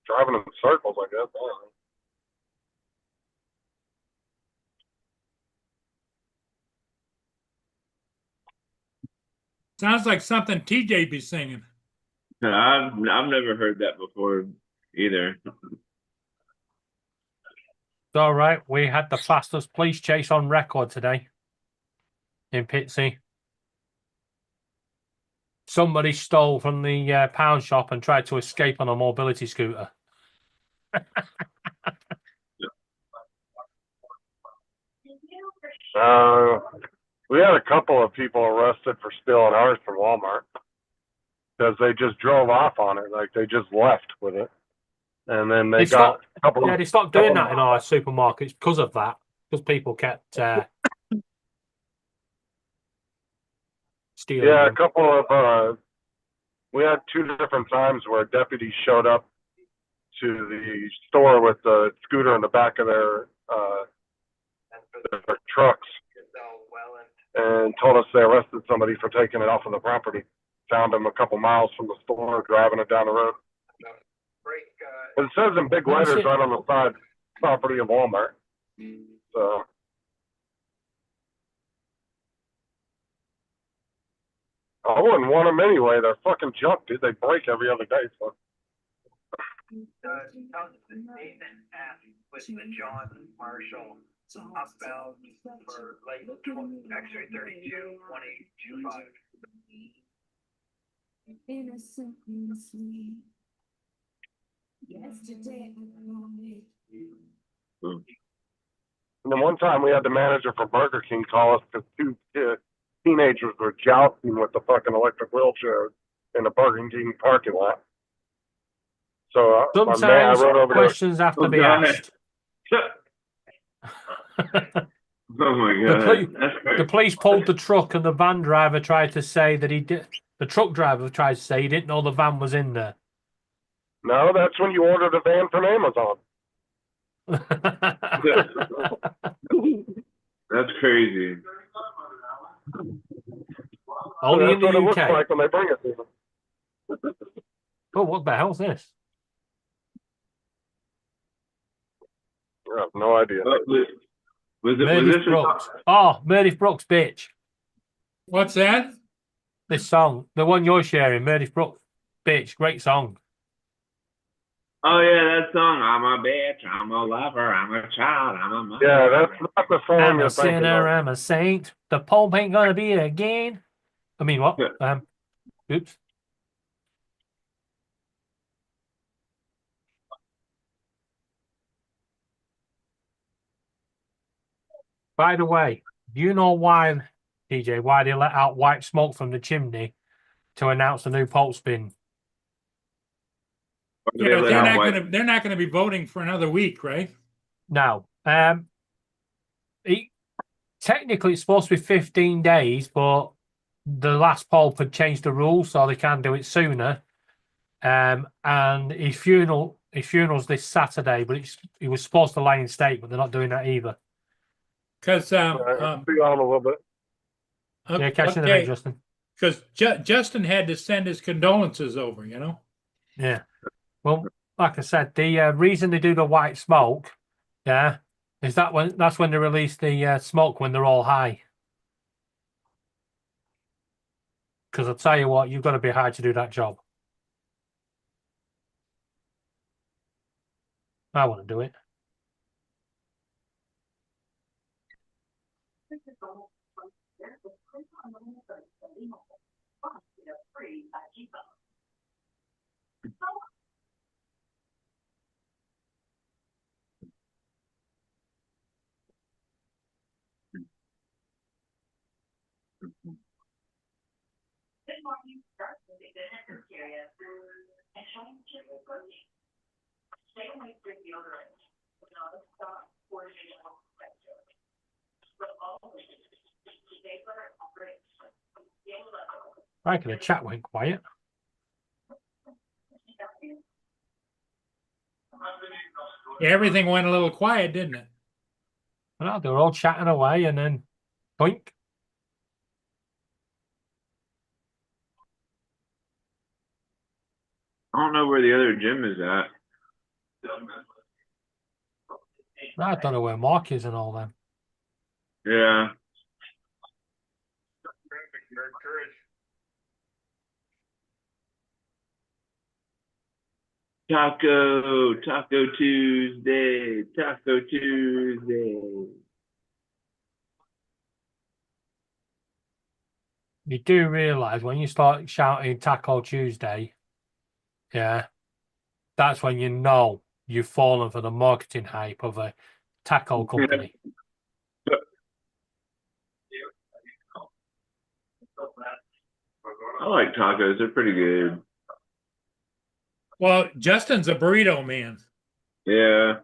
driving in circles, I guess. I don't know. Sounds like something TJ be singing. I've never heard that before either. It's all right. We had the fastest police chase on record today in Pitsea. Somebody stole from the pound shop and tried to escape on a mobility scooter. We had a couple of people arrested for stealing ours from Walmart because they just drove off on it, like they just left with it, and then they got a couple. Yeah, they stopped doing that in our supermarkets because of that. Because people kept stealing. Yeah, them. a couple of. We had 2 different times where deputies showed up to the store with the scooter in the back of their trucks and told us they arrested somebody for taking it off of the property. Found them a couple miles from the store, driving it down the road. It says in big letters right on the side, property of Walmart. So. I wouldn't want them anyway. They're fucking junk, dude. They break every other day. So. With the John Marshall outbound for late X-ray 32, 182.5. Innocently yesterday. And then one time we had the manager for Burger King call us because 2 teenagers were jousting with the fucking electric wheelchair in the Burger King parking lot. So Sometimes I wrote over questions have to be asked. Oh my god. The police pulled the truck, and the van driver tried to say that he did. The truck driver tried to say he didn't know the van was in there. No, that's when you ordered a van from Amazon. That's crazy. Only That's in the what it looks UK. like when they bring it to them. Oh, what the hell's this? I have no idea. Meredith Brooks. Oh, Meredith Brooks, bitch. What's that? This song, the one you're sharing, Meredith Brooks, bitch. Great song. Oh yeah, that song. I'm a bitch. I'm a lover. I'm a child. I'm a mother. Yeah, that's not the song I'm you're a thinking sinner. of. I'm a saint. The Pope ain't gonna be again. I mean, what? Oops. By the way, do you know why, TJ, why they let out white smoke from the chimney to announce the new Pope spin? Yeah, but they're not gonna be voting for another week, right? No. Technically it's supposed to be 15 days, but the last Pope had changed the rules so they can do it sooner. And his funeral's this Saturday, but he was supposed to lie in state, but they're not doing that either. Because See on a little bit. Yeah, catch you in a minute, Justin. Because Justin had to send his condolences over, you know. Yeah. Well, like I said, the reason they do the white smoke, yeah, is that's when they release the smoke when they're all high. Because I'll tell you what, you've got to be high to do that job. I want to do it. I reckon the chat went quiet. Yeah, everything went a little quiet, didn't it? I know, they were all chatting away and then boink. I don't know where the other gym is at. I don't know where Mark is and all them. Yeah. Taco Tuesday, Taco Tuesday. You do realise when you start shouting Taco Tuesday, yeah, that's when you know you've fallen for the marketing hype of a taco company. I like tacos. They're pretty good. Well, Justin's a burrito man. Yeah.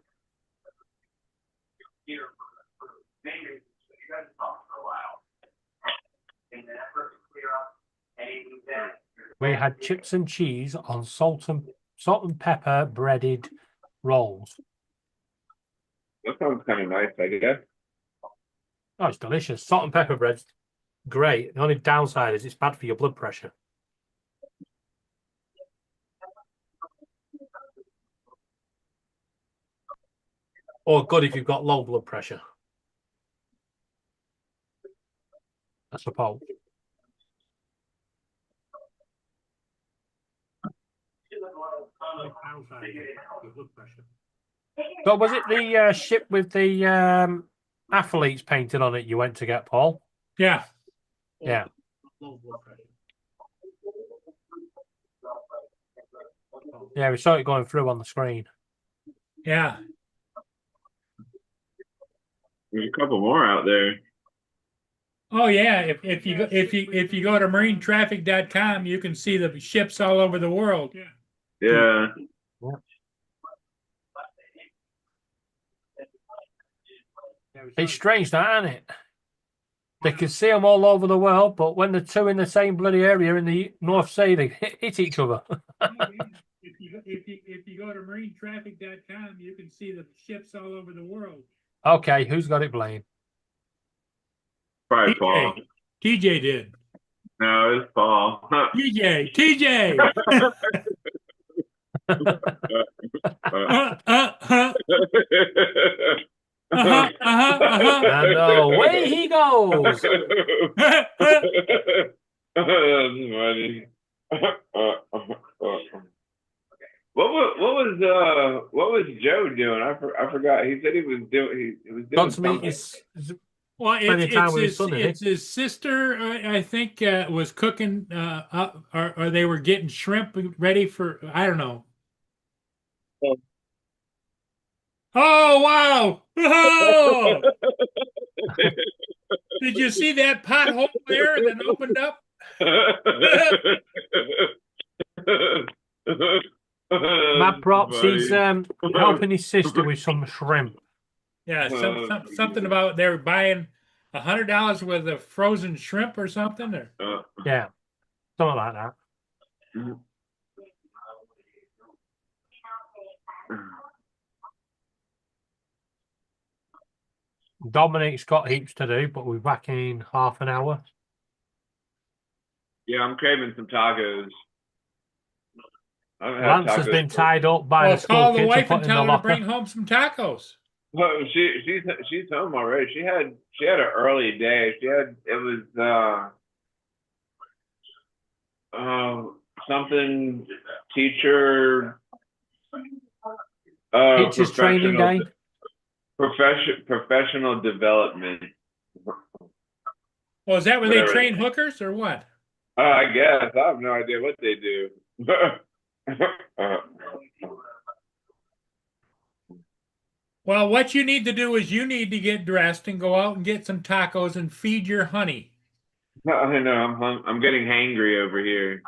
We had chips and cheese on salt and pepper breaded rolls. That sounds kind of nice, I guess. Oh, it's delicious. Salt and pepper bread's great. The only downside is it's bad for your blood pressure. Or good if you've got low blood pressure. I suppose. So was it the ship with the athletes painted on it you went to get, Paul? Yeah. Yeah. Yeah, we saw it going through on the screen. Yeah. There's a couple more out there. Oh yeah. If you go to marinetraffic.com, you can see the ships all over the world. Yeah. It's strange, that, isn't it? They can see them all over the world, but when the two in the same bloody area in the North Sea, they hit each other. If you go to marinetraffic.com, you can see the ships all over the world. Okay, who's got it blamed? Probably Paul. TJ did. No, it's Paul. TJ. And away he goes. That's funny. What was Joe doing? I forgot. He said he was doing Got to something. meet his Well, Spending time with his son, isn't it's his sister. I think was cooking up, or they were getting shrimp ready for. I don't know. Oh wow! Oh! Did you see that pothole there that opened up? mad props. He's helping his sister with some shrimp. Yeah, something about they're buying $100 worth of frozen shrimp or something. Or Yeah, something like that. Dominic's got heaps to do, but we're back in half an hour. Yeah, I'm craving some tacos. Lance has been tied up by the school call the kids wife to and put in the tell her to locker. bring home some tacos. Well, she's home already. She had an early day. It was something teacher Teacher's training day. Professional development. Well, is that where they Whatever. train hookers or what? I guess I have no idea what they do. Well, what you need to do is you need to get dressed and go out and get some tacos and feed your honey. I know, I'm getting hangry over here.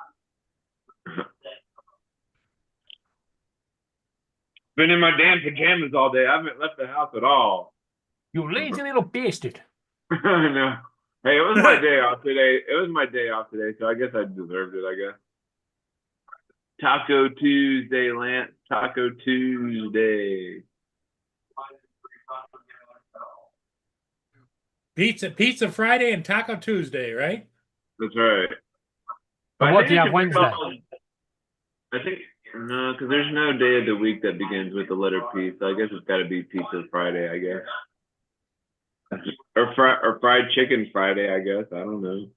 Been in my damn pajamas all day. I haven't left the house at all. You lazy little bastard. I know. Hey, it was my day off today. It was my day off today, so I guess I deserved it, I guess. Taco Tuesday, Lance. Taco Tuesday. Pizza Friday and Taco Tuesday, right? That's right. But I what think do you it have should be Wednesday? called- I think no, because there's no day of the week that begins with the letter P. So I guess it's got to be Pizza Friday, I guess. Or fried chicken Friday, I guess. I don't know.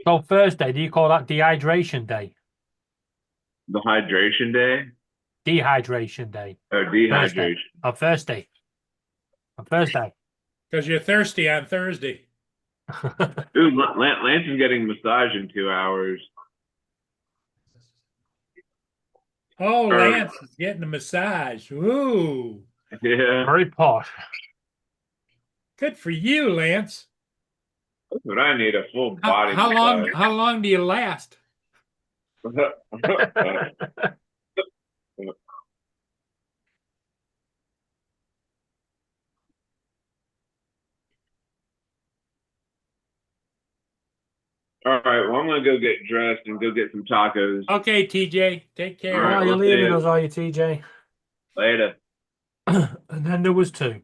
So Thursday, do you call that dehydration day? The hydration day Dehydration day. or dehydration. On Thursday. On Thursday. Because you're thirsty on Thursday. Dude, Lance is getting massage in 2 hours. Oh, Or- Lance is getting a massage. Ooh, Yeah, Very posh. good for you, Lance. that's what I need, a full How, body how long? massage. How long do you last? All right, well, I'm gonna go get dressed and go get some tacos. Okay, TJ, take care. All right, Oh, you're we'll see leaving you. us, are you, TJ? Later. And then there was two.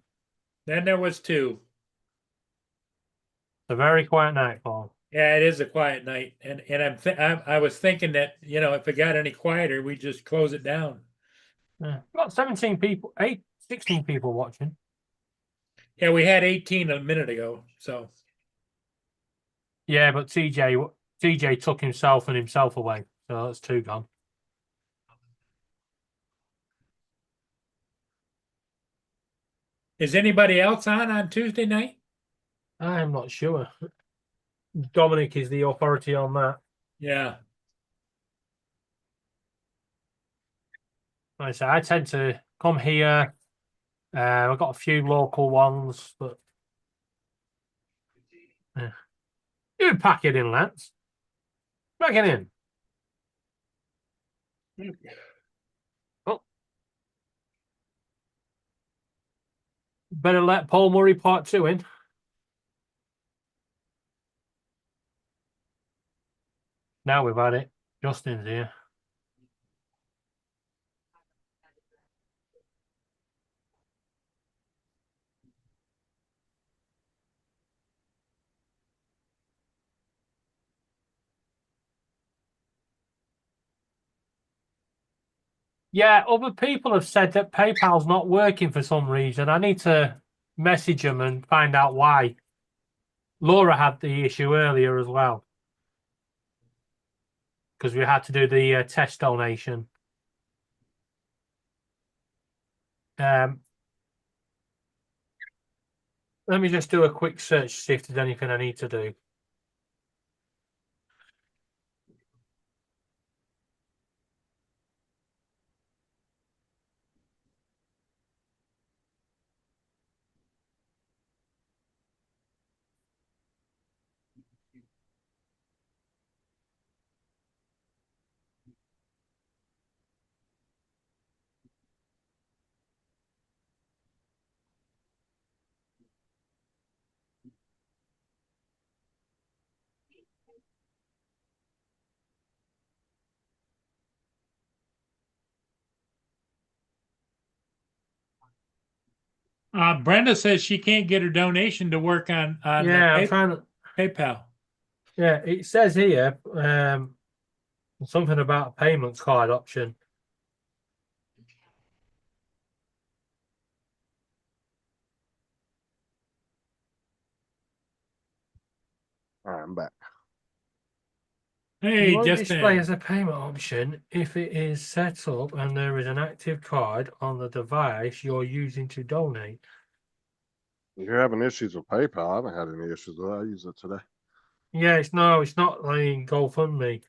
Then there was two. A very quiet night, Paul. Yeah, it is a quiet night, and I was thinking that if it got any quieter, we'd just close it down. Yeah. Got 17 people, 16 people watching. Yeah, we had 18 a minute ago, so Yeah, but TJ took himself and himself away, so that's two gone. is anybody else on Tuesday night? I'm not sure. Dominic is the authority on that. Yeah. Like I say, I tend to come here. I've got a few local ones, but you pack it in, Lance. Pack it in. Oh. Better let Paul Murray part 2 in. Now we've had it. Justin's here. Yeah, other people have said that PayPal's not working for some reason. I need to message them and find out why. Laura had the issue earlier as well, because we had to do the test donation. Let me just do a quick search to see if there's anything I need to do. Brenda says she can't get her donation to work on Yeah, I'm trying to. PayPal. Yeah, it says here something about a payments card option. All right, I'm back. Hey, Won't display Justin. as a payment option if it is set up and there is an active card on the device you're using to donate. If you're having issues with PayPal, I haven't had any issues with it. I use it today. Yeah, it's not like GoFundMe.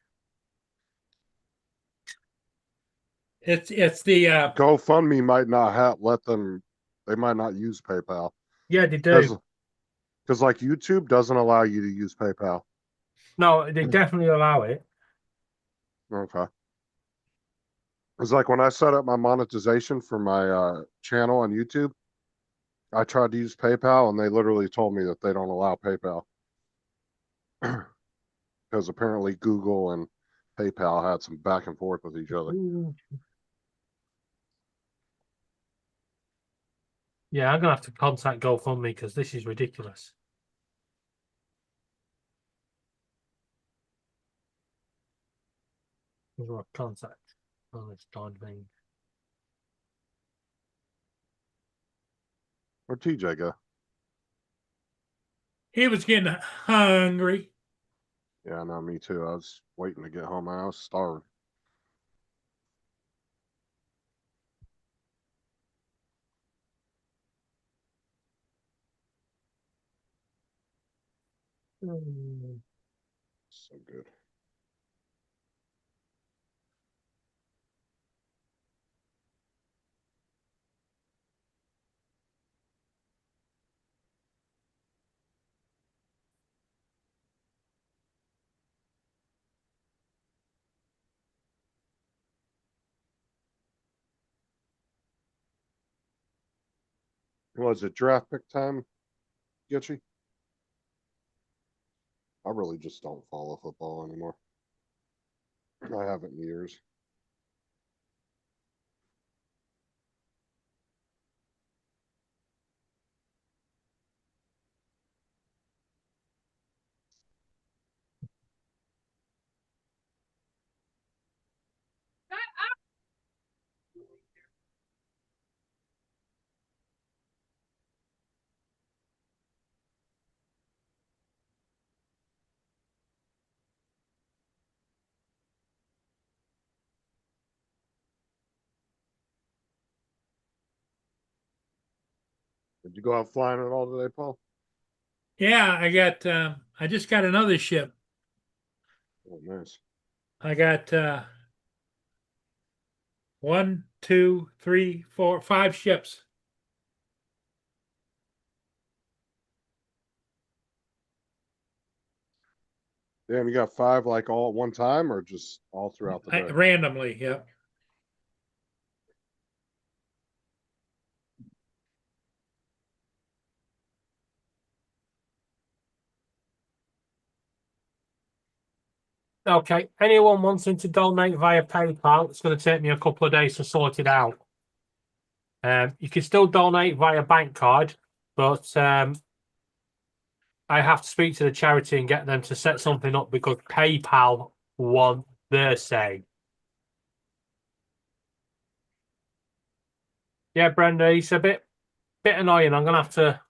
It's the GoFundMe might not let them. They might not use PayPal. Yeah, they do. Because like YouTube doesn't allow you to use PayPal. No, they definitely allow it. Okay. It's like when I set up my monetization for my channel on YouTube, I tried to use PayPal and they literally told me that they don't allow PayPal. Because apparently Google and PayPal had some back and forth with each other. Yeah, I'm gonna have to contact GoFundMe because this is ridiculous. Who's our contact on this darn thing? Where'd TJ go? He was getting hungry. Yeah, no, me too. I was waiting to get home. I was starving. So good. Was it draft pick time, Gitchy? I really just don't follow football anymore. I haven't in years. Did you go out flying at all today, Paul? Yeah, I just got another ship. Oh, nice. I got 1, 2, 3, 4, 5 ships. Damn, you got 5 like all at one time or just all throughout the day? Randomly, yeah. Okay, anyone wanting to donate via PayPal, it's going to take me a couple of days to sort it out. You can still donate via bank card, but I have to speak to the charity and get them to set something up because PayPal want their say. Yeah, Brenda, it's a bit annoying. I'm gonna have to.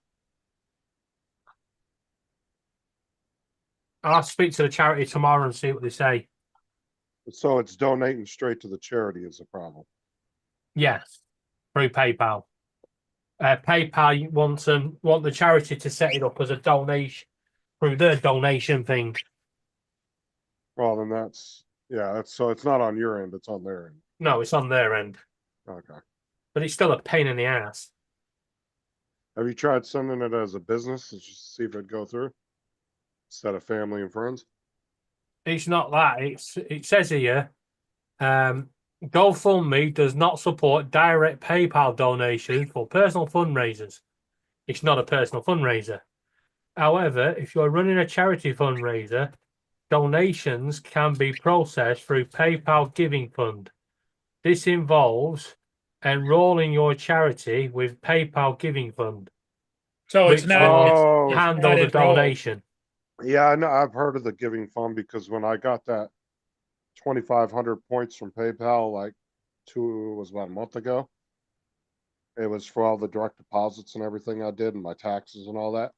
I'll have to speak to the charity tomorrow and see what they say. So it's donating straight to the charity is the problem. Yes, through PayPal. PayPal want the charity to set it up as a donation through their donation thing. Well, then that's so it's not on your end, it's on their end. No, it's on their end, Okay. but it's still a pain in the ass. Have you tried sending it as a business to just see if it'd go through instead of family and friends? It's not that. It says here, GoFundMe does not support direct PayPal donations for personal fundraisers. It's not a personal fundraiser. However, if you're running a charity fundraiser, donations can be processed through PayPal Giving Fund. This involves enrolling your charity with PayPal Giving Fund. So it's which not will it's handle not the enrolled. donation. Yeah, I know. I've heard of the Giving Fund because when I got that 2,500 points from PayPal, like it was about a month ago. It was for all the direct deposits and everything I did and my taxes and all that.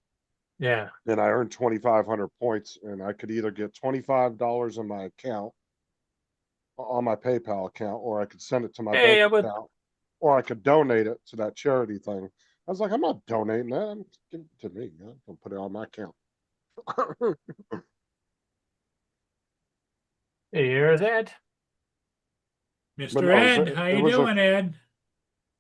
Yeah. And I earned 2,500 points and I could either get $25 in my account on my PayPal account, or I could send it to my bank account, or I could donate it to that charity thing. I was like, I'm not donating that. I'm giving it to me. I'm gonna put it on my account. Here's Ed. But Mr. no, Ed, how you doing, Ed?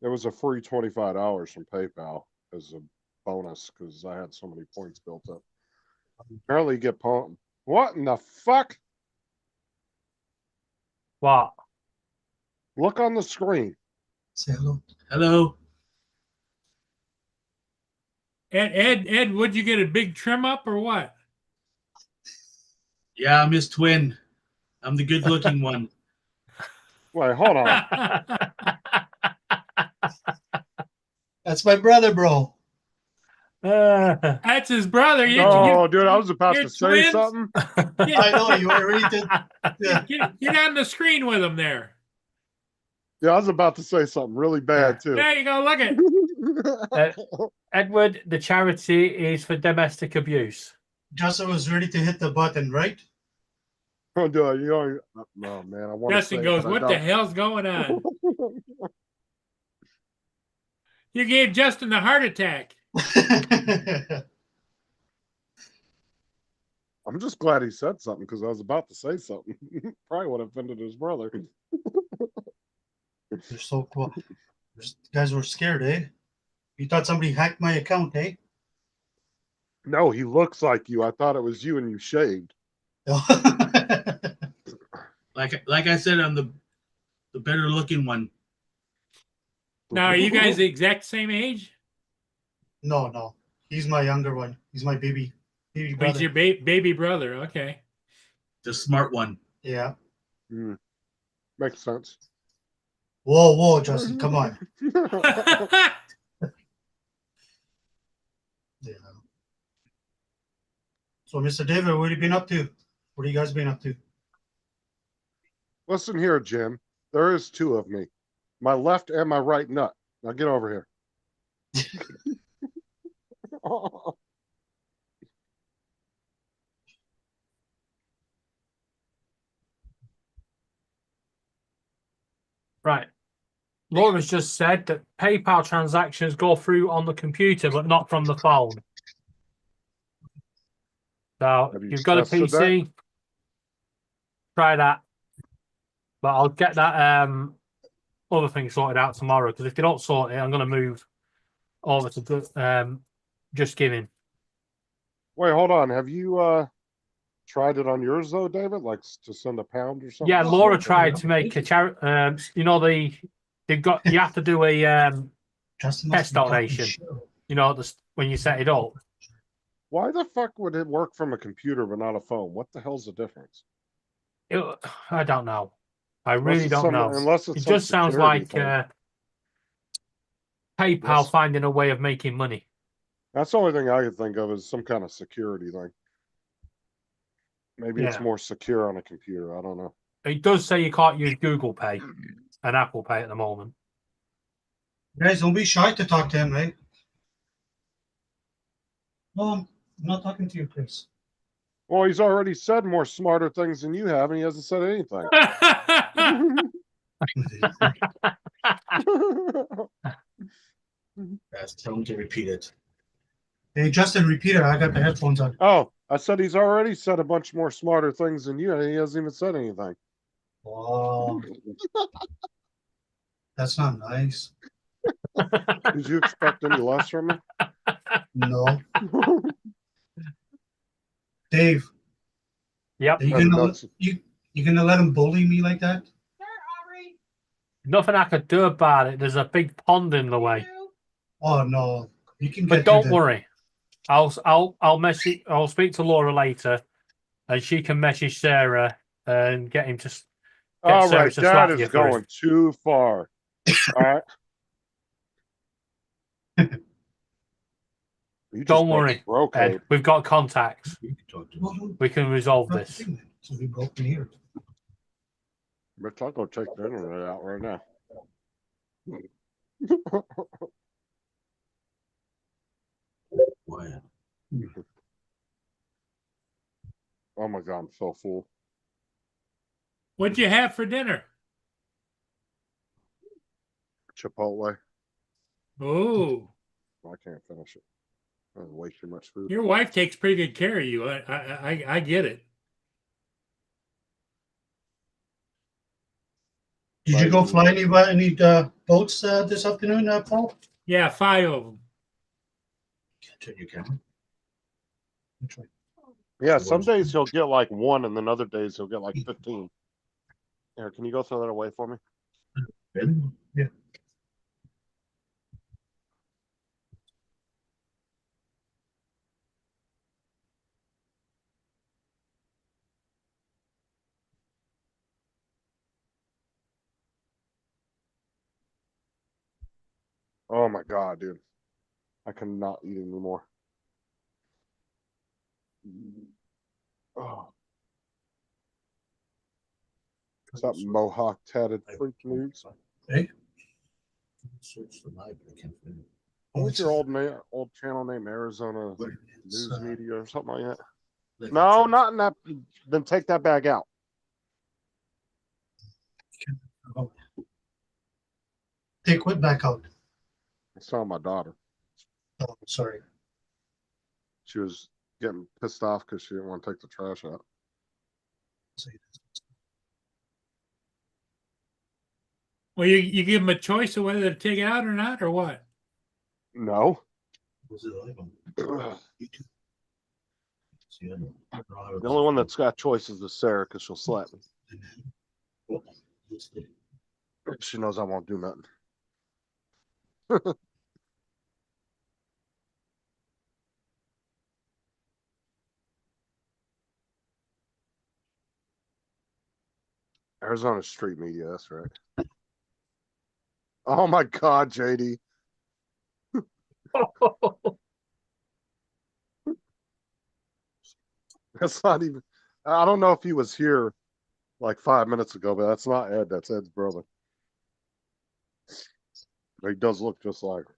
It was a free $25 from PayPal as a bonus because I had so many points built up. Apparently, you get point. What in the fuck? What? Look on the screen. Say hello. Hello. Ed, would you get a big trim up or what? Yeah, I'm his twin. I'm the good looking one. Wait, hold on. That's my brother, bro. That's his brother. Oh, dude, I was about you're to say twins? something. I know you were ready to. Yeah. Get on the screen with him there. Yeah, I was about to say something really bad too. There you go. Look at Edward, the charity is for domestic abuse. Justin was ready to hit the button, right? Oh, dude, you know, no, man, I want Justin to say goes, it, but I what the don't. hell's going on? You gave Justin the heart attack. I'm just glad he said something because I was about to say something. Probably would have offended his brother. They're so cool. You guys were scared, eh? You thought somebody hacked my account, eh? No, he looks like you. I thought it was you and you shaved. Like I said, I'm the better looking one. Now, are you guys the exact same age? No. He's my younger one. He's my baby He's brother. your baby brother. Okay. The smart one. Yeah. Makes sense. Whoa, Justin, come on. Yeah. So, Mr. David, what have you been up to? What have you guys been up to? Listen here, Jim. There is two of me. My left and my right nut. Now get over here. Right. Laura's just said that PayPal transactions go through on the computer, but not from the phone. So Have you you've got a tested PC. Try that. But I'll get that other thing sorted out tomorrow because if they don't sort it, I'm going to move over to Just Giving. Wait, hold on. Have you tried it on yours though, David? Like to send a pound or something? Yeah, Laura tried to make a charity. You know they've got you have to do a Justin test donation. You know when you set it up. Why the fuck would it work from a computer but not a phone? What the hell's the difference? I don't know. I really don't know. Unless it's It some just sounds security like thing. PayPal Yes. finding a way of making money. That's the only thing I could think of is some kind of security thing. Maybe it's Yeah. more secure on a computer. I don't know. It does say you can't use Google Pay and Apple Pay at the moment. Guys, don't be shy to talk to him, right? No, I'm not talking to you, Chris. Well, he's already said more smarter things than you have, and he hasn't said anything. Yes, tell him to repeat it. Hey, Justin, repeat it. I got the headphones on. Oh, I said he's already said a bunch more smarter things than you, and he hasn't even said anything. Wow. That's not nice. Did you expect any less from me? No. Dave, Yep. are you That's gonna nuts. you gonna let him bully me like that? Nothing I could do about it. There's a big pond in the way. Oh no. You can But get don't through the- worry. I'll message. I'll speak to Laura later, and she can message Sarah and get him to. All Sarah right, to that slap is you for going too far. All right. You just Don't broke worry, bro Ed. code. We've got contacts. You can talk to Well, him. We can resolve not the this. thing then. So we broke in here. But I'll go check the internet out right now. Quiet. Oh my god, I'm so full. What'd you have for dinner? Chipotle. Oh, I can't finish it. That's way too much food. your wife takes pretty good care of you. I get it. Did you go fly any boats this afternoon, Paul? Yeah, 5 of them. Turn your camera. Yeah, some days he'll get like 1, and then other days he'll get like 15. Here, can you go throw that away for me? Really? Yeah. Oh my god, dude. I cannot eat anymore. Oh. What's up, Mohawk tatted freak news? Hey? Search for live, but I can't find it. What was your old channel name? Arizona What it is, News Media or something like that? like No, it's- not in that. Then take that bag out. Take what back out? I saw my daughter. Oh, sorry. She was getting pissed off because she didn't want to take the trash out. Well, you give them a choice of whether to take it out or not, or what? No. Was it live on The YouTube? See, I don't know. only one that's got choices is Sarah because she'll slap me. Oh, what's the- She knows I won't do nothing. Arizona Street Media, that's right. Oh my god, JD. That's not even. I don't know if he was here like 5 minutes ago, but that's not Ed. That's Ed's brother. But he does look just like her.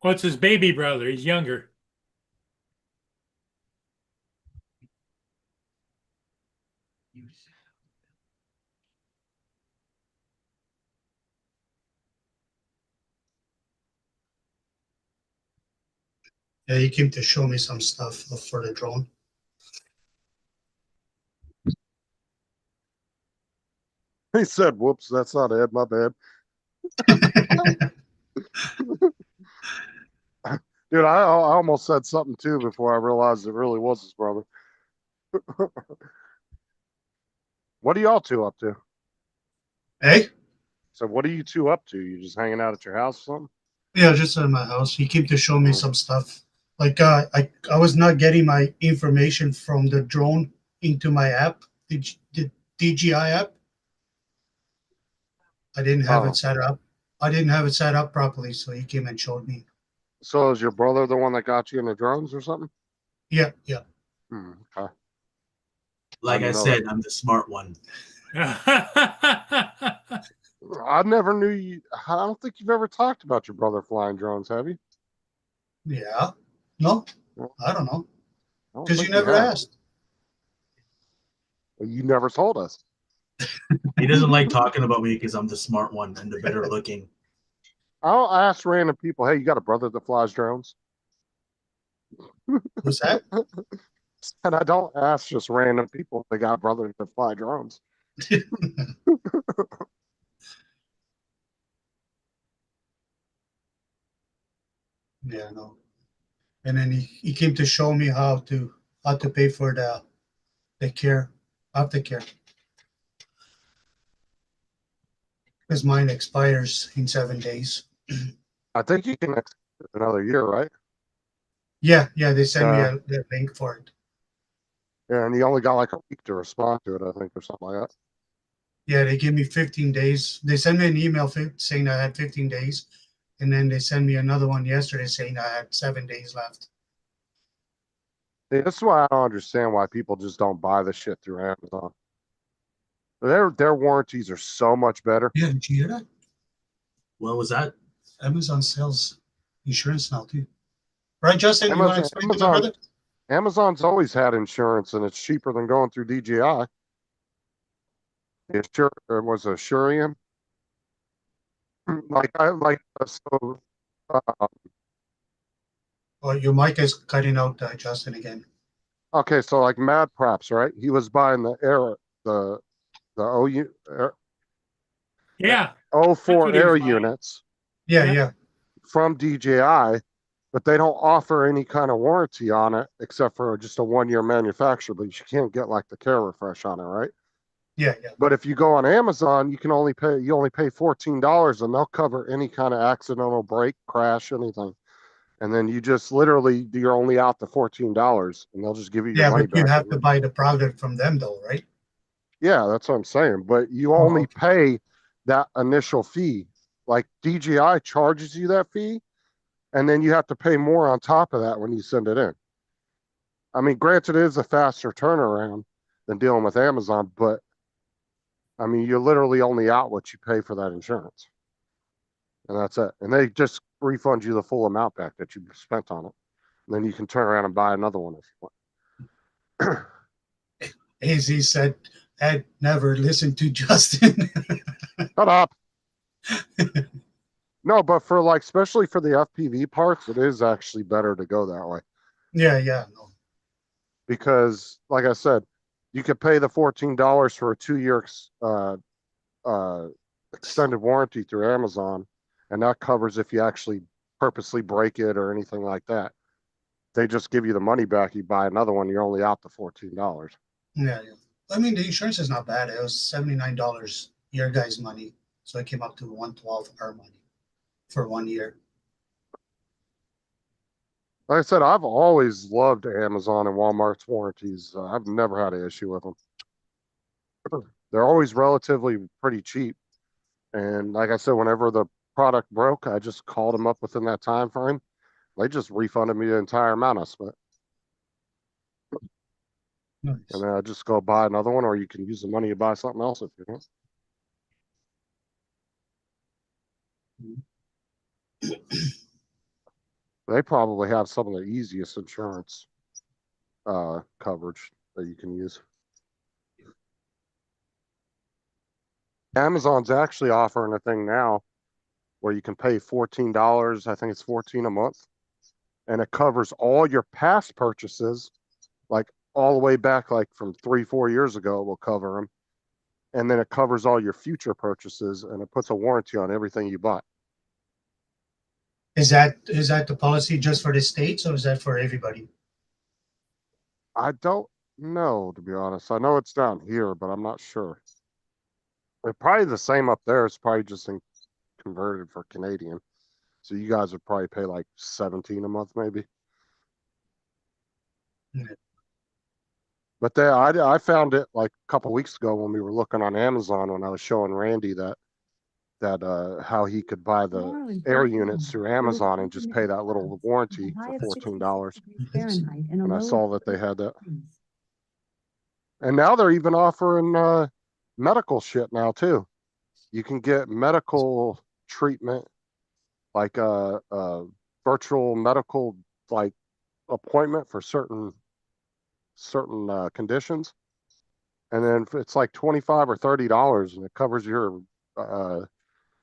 Well, it's his baby brother. He's younger. Yeah, he came to show me some stuff for the drone. He said, "Whoops, that's not Ed. My bad." Dude, I almost said something too before I realized it really was his brother. What are y'all two up to? Hey? So, what are you two up to? You just hanging out at your house or something? Yeah, just at my house. He came to show me some stuff. Like I was not getting my information from the drone into my app, the DJI app. I didn't have Oh. it set up. I didn't have it set up properly, so he came and showed me. So, is your brother the one that got you in the drones or something? Yeah, yeah. Okay. Like I know said, I'm the smart one. I never knew you. I don't think you've ever talked about your brother flying drones, have you? Yeah. No, I don't know. I don't Because you think never have. asked. You never told us. He doesn't like talking about me because I'm the smart one and the better looking. I'll ask random people, "Hey, you got a brother that flies drones?" Who's that? And I don't ask just random people if they got brothers that fly drones. Yeah, no. And then he came to show me how to pay for the care, aftercare. Because mine expires in 7 days. I think you can extend it another year, right? Yeah, they sent me a link for it. Yeah, and you only got like a week to respond to it, I think, or something like that. Yeah, they gave me 15 days. They sent me an email saying I had 15 days. And then they sent me another one yesterday saying I had 7 days left. See, this is why I don't understand why people just don't buy the shit through Amazon. Their warranties are so much better. Yeah, did you hear that? What was that? Amazon sells insurance now too. Right, Justin? You want to explain to my brother? Amazon's always had insurance, and it's cheaper than going through DJI. It was a Shurian. So. Oh, your mic is cutting out, Justin, again. Okay, so like Mad Props, right? He was buying the OU Yeah. O4 what he was air buying. units Yeah. from DJI, but they don't offer any kind of warranty on it except for just a 1-year manufacturer, but you can't get like the care refresh on it, right? Yeah, yeah. But if you go on Amazon, you only pay $14 and they'll cover any kind of accidental break, crash, anything. And then you just literally, you're only out the $14 and they'll just give you your Yeah, money but you back. have to buy the product from them though, right? Yeah, that's what I'm saying. But you Oh, only okay. pay that initial fee. Like DJI charges you that fee, and then you have to pay more on top of that when you send it in. I mean, granted, it is a faster turnaround than dealing with Amazon, but I mean, you're literally only out what you pay for that insurance. And that's it. And they just refund you the full amount back that you spent on it. And then you can turn around and buy another one if you want. AZ said, I'd never listened to Justin. Shut up. No, but for like, especially for the FPV parks, it is actually better to go that way. Yeah, yeah. No. Because, like I said, you could pay the $14 for a 2-year extended warranty through Amazon, and that covers if you actually purposely break it or anything like that. They just give you the money back. You buy another one, you're only out the $14. Yeah, yeah. I mean, the insurance is not bad. It was $79 your guys' money, so it came up to $112 our money for 1 year. Like I said, I've always loved Amazon and Walmart's warranties. I've never had an issue with them. They're always relatively pretty cheap. And like I said, whenever the product broke, I just called them up within that time frame. They just refunded me the entire amount I spent. Nice. And then I just go buy another one, or you can use the money to buy something else if you want. They probably have some of the easiest insurance coverage that you can use. Amazon's actually offering a thing now where you can pay $14. I think it's $14 a month, and it covers all your past purchases, like all the way back, like from 3-4 years ago. It will cover them, and then it covers all your future purchases, and it puts a warranty on everything you bought. Is that the policy just for the States, or is that for everybody? I don't know, to be honest. I know it's down here, but I'm not sure. It's probably the same up there. It's probably just converted for Canadian. So you guys would probably pay like $17 a month, maybe. Yeah. But I found it like a couple weeks ago when we were looking on Amazon, when I was showing Randy that how he could buy the air units through Amazon and just pay that little warranty for $14. And I saw that they had that. And now they're even offering medical shit now too. You can get medical treatment, like a virtual medical like appointment for certain conditions, and then it's like $25 or $30, and it covers your.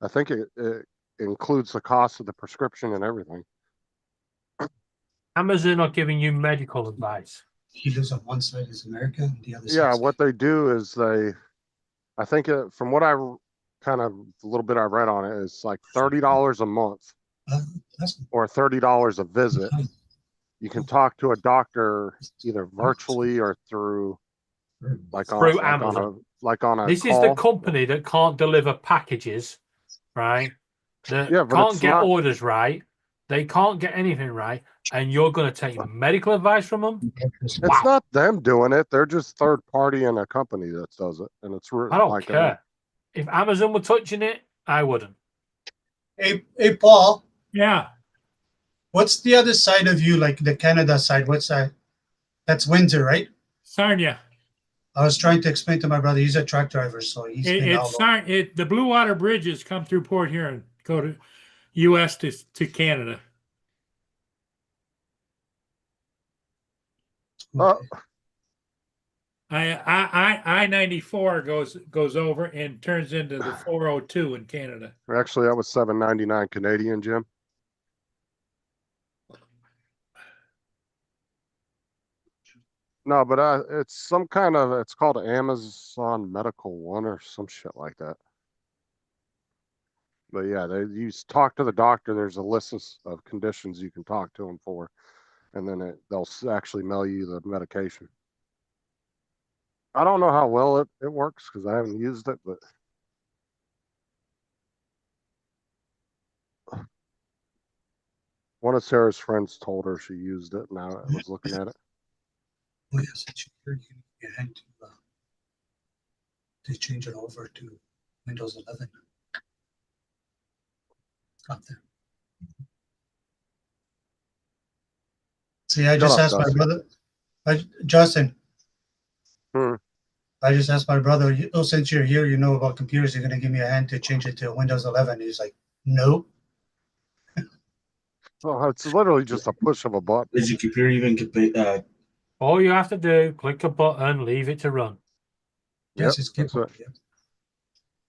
I think it includes the cost of the prescription and everything. Amazon are giving you medical advice. He lives on one side is America, and the other side. Yeah, what they do is I think from what I kind of a little bit I read on it, is like $30 a month or $30 a visit. You can talk to a doctor either virtually or through Amazon. On a this call. Is the company that can't deliver packages, right? That can't get orders right. They can't get anything right, and you're going to take medical advice from them? It's not them doing it. They're just third party in a company that does it, and it's I don't care. If Amazon were touching it, I wouldn't. Hey, Paul. Yeah. What's the other side of you, like the Canada side? What's that? That's Windsor, right? Sarnia. I was trying to explain to my brother. He's a truck driver, so he's the Blue Water bridges come through Port Huron, go to U.S. to Canada. I-94 goes over and turns into the 402 in Canada. Actually, that was $7.99 Canadian, Jim. No, but it's some kind of, it's called Amazon Medical One or some shit like that. But yeah, talk to the doctor. There's a list of conditions you can talk to them for, and then they'll actually mail you the medication. I don't know how well it works because I haven't used it, but one of Sarah's friends told her she used it, and I was looking at it. Oh yes, it's here. You had to change it over to Windows 11. Up there. See, I just asked my brother. Justin. I just asked my brother. Oh, since you're here, you know about computers. You're gonna give me a hand to change it to Windows 11. He's like, no. Well, it's literally just a push of a button. Is your computer even All you have to do, click a button, leave it to run. Yes, it's capable. Are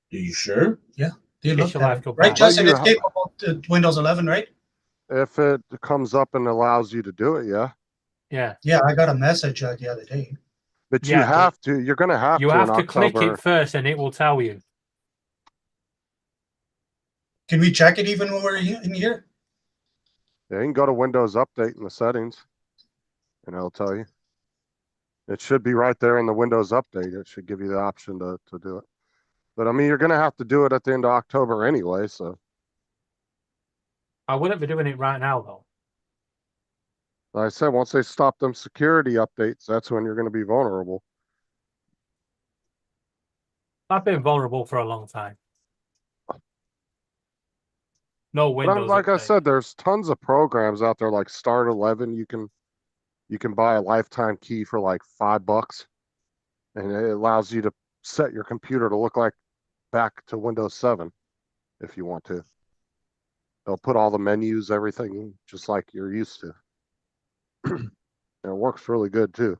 you sure? Yeah. Do you Get look your at life it? go Right, back. Justin, it's capable to Windows 11, right? If it comes up and allows you to do it, yeah. Yeah. Yeah, I got a message the other day. But you have to. You're going to have You to have in to click October. it first, and it will tell you. Can we check it even when we're in here? Yeah, you can go to Windows Update in the settings, and it'll tell you. It should be right there in the Windows Update. It should give you the option to do it. But I mean, you're going to have to do it at the end of October anyway, so. I wouldn't be doing it right now, though. Like I said, once they stop them security updates, that's when you're going to be vulnerable. I've been vulnerable for a long time. No But Windows. like I update. said, there's tons of programs out there like Start 11. You can buy a lifetime key for like $5, and it allows you to set your computer to look like back to Windows 7 if you want to. They'll put all the menus, everything just like you're used to. And it works really good too.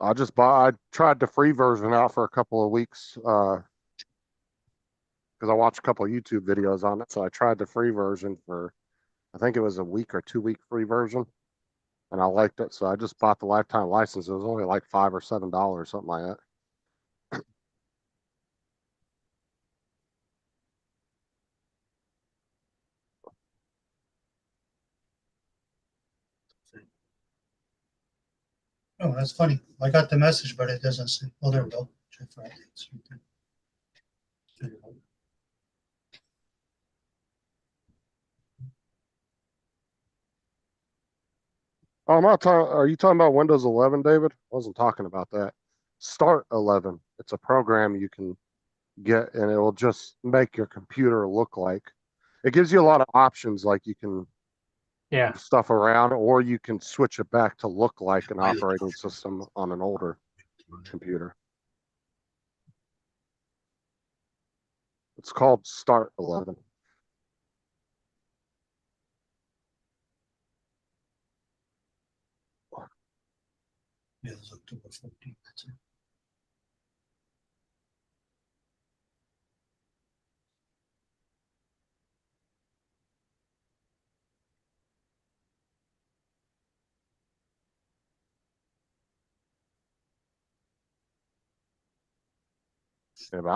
I tried the free version out for a couple of weeks because I watched a couple of YouTube videos on it. So I tried the free version for, I think it was a week or 2 week free version, and I liked it. So I just bought the lifetime license. It was only like $5 or $7, something like that. Oh, that's funny. I got the message, but it doesn't say. Oh, there we go. Check for updates. Oh, I'm not talking. Are you talking about Windows 11, David? I wasn't talking about that. Start 11. It's a program you can get, and it will just make your computer look like. It gives you a lot of options, like you can move stuff around, or you can switch it back to look like an operating system on an older computer. It's called Start 11. Yeah, it's October 14th. That's it. Yeah, but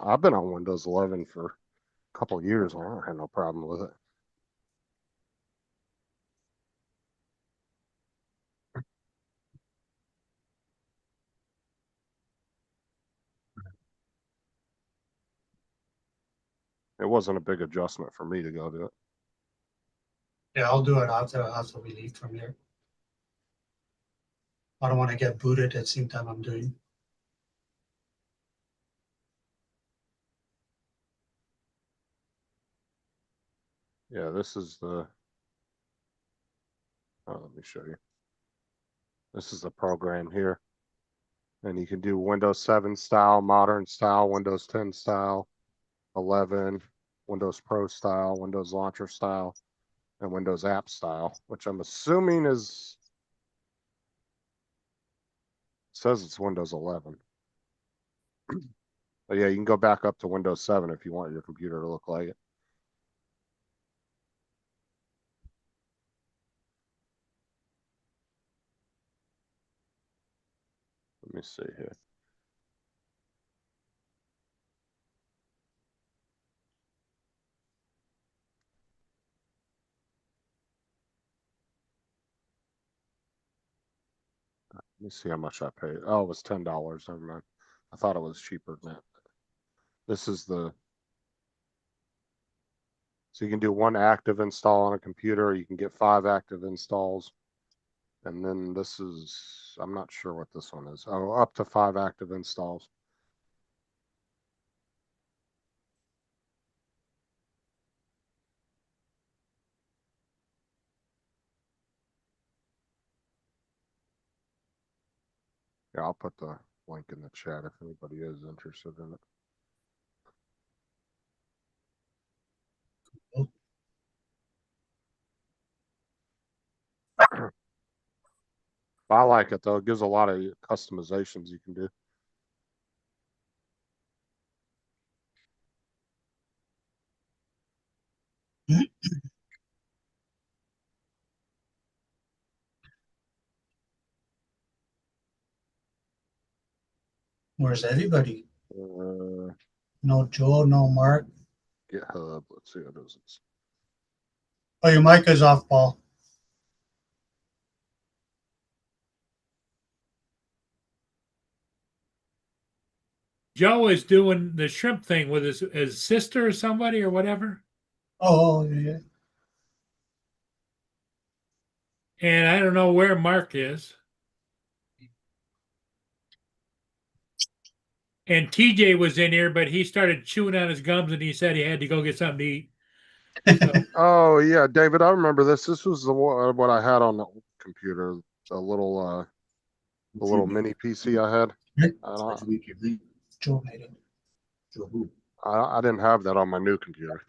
I've been on Windows 11 for a couple of years. I don't have no problem with it. It wasn't a big adjustment for me to go do it. Yeah, I'll do it after we leave from here. I don't want to get booted at the same time I'm doing. Yeah, this is the. Oh, let me show you. This is the program here. And you can do Windows 7 style, modern style, Windows 10 style, 11, Windows Pro style, Windows Launcher style, and Windows App style, which I'm assuming says it's Windows 11. But yeah, you can go back up to Windows 7 if you want your computer to look like it. Let me see here. Let me see how much I paid. Oh, it was $10. Never mind. I thought it was cheaper than that. This is the so you can do 1 active install on a computer, or you can get 5 active installs. And then this is I'm not sure what this one is. Oh, up to 5 active installs. Yeah, I'll put the link in the chat if anybody is interested in it. I like it though. It gives a lot of customizations you can do. Where's everybody? Uh, No Joe, no Mark. GitHub. Let's see what it is. Oh, your mic is off, Paul. Joe is doing the shrimp thing with his sister or somebody or whatever. Oh, yeah. And I don't know where Mark is. And TJ was in here, but he started chewing on his gums and he said he had to go get something to eat. So, Oh yeah, David, I remember this. This was the one what I had on the old computer. The little mini PC I had. Joe made it. I didn't have that on my new computer.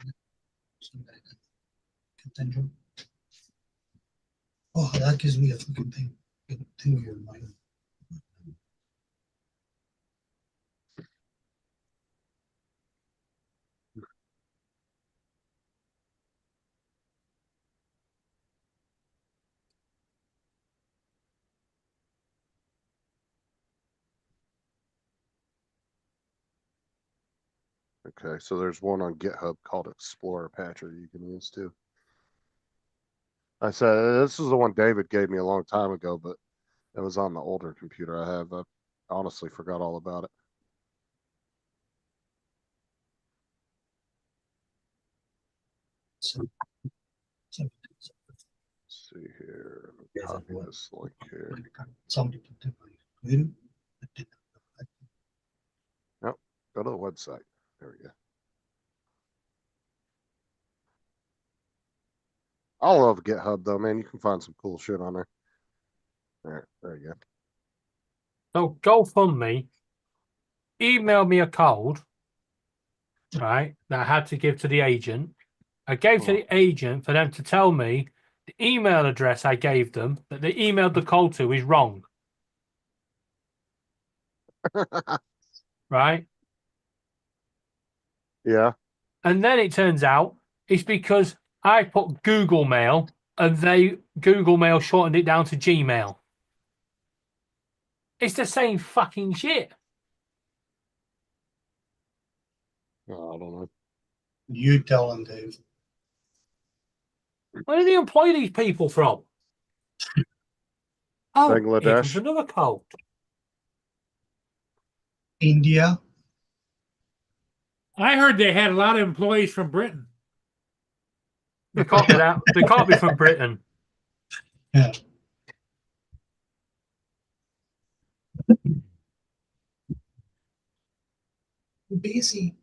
Continue. Oh, that gives me a fucking thing. Thing here in mind. Okay, so there's one on GitHub called Explorer Patcher you can use too. I said this is the one David gave me a long time ago, but it was on the older computer I have. I honestly forgot all about it. Let's see here. Copy this link here. Somebody put that on. Nope. Go to the website. There we go. I love GitHub though, man. You can find some cool shit on there. There you go. So GoFundMe emailed me a code, right, that I had to give to the agent. I gave to the agent for them to tell me the email address I gave them that they emailed the code to is wrong. Right? Yeah. And then it turns out it's because I put Google Mail and they Google Mail shortened it down to Gmail. It's the same fucking shit. Oh, I don't know. You tell him, Dave. Where do they employ these people from? Oh, here comes Bangladesh. another code. India. I heard they had a lot of employees from Britain. They can't be that. They can't be from Britain. Yeah. Busy.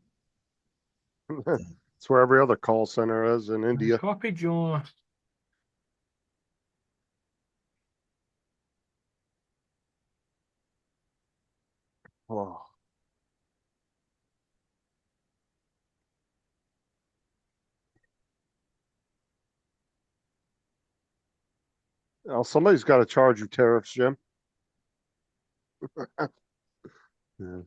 It's where every other call center is in India. Copied your. Oh. Now, somebody's got to charge you tariffs, Jim. Yeah.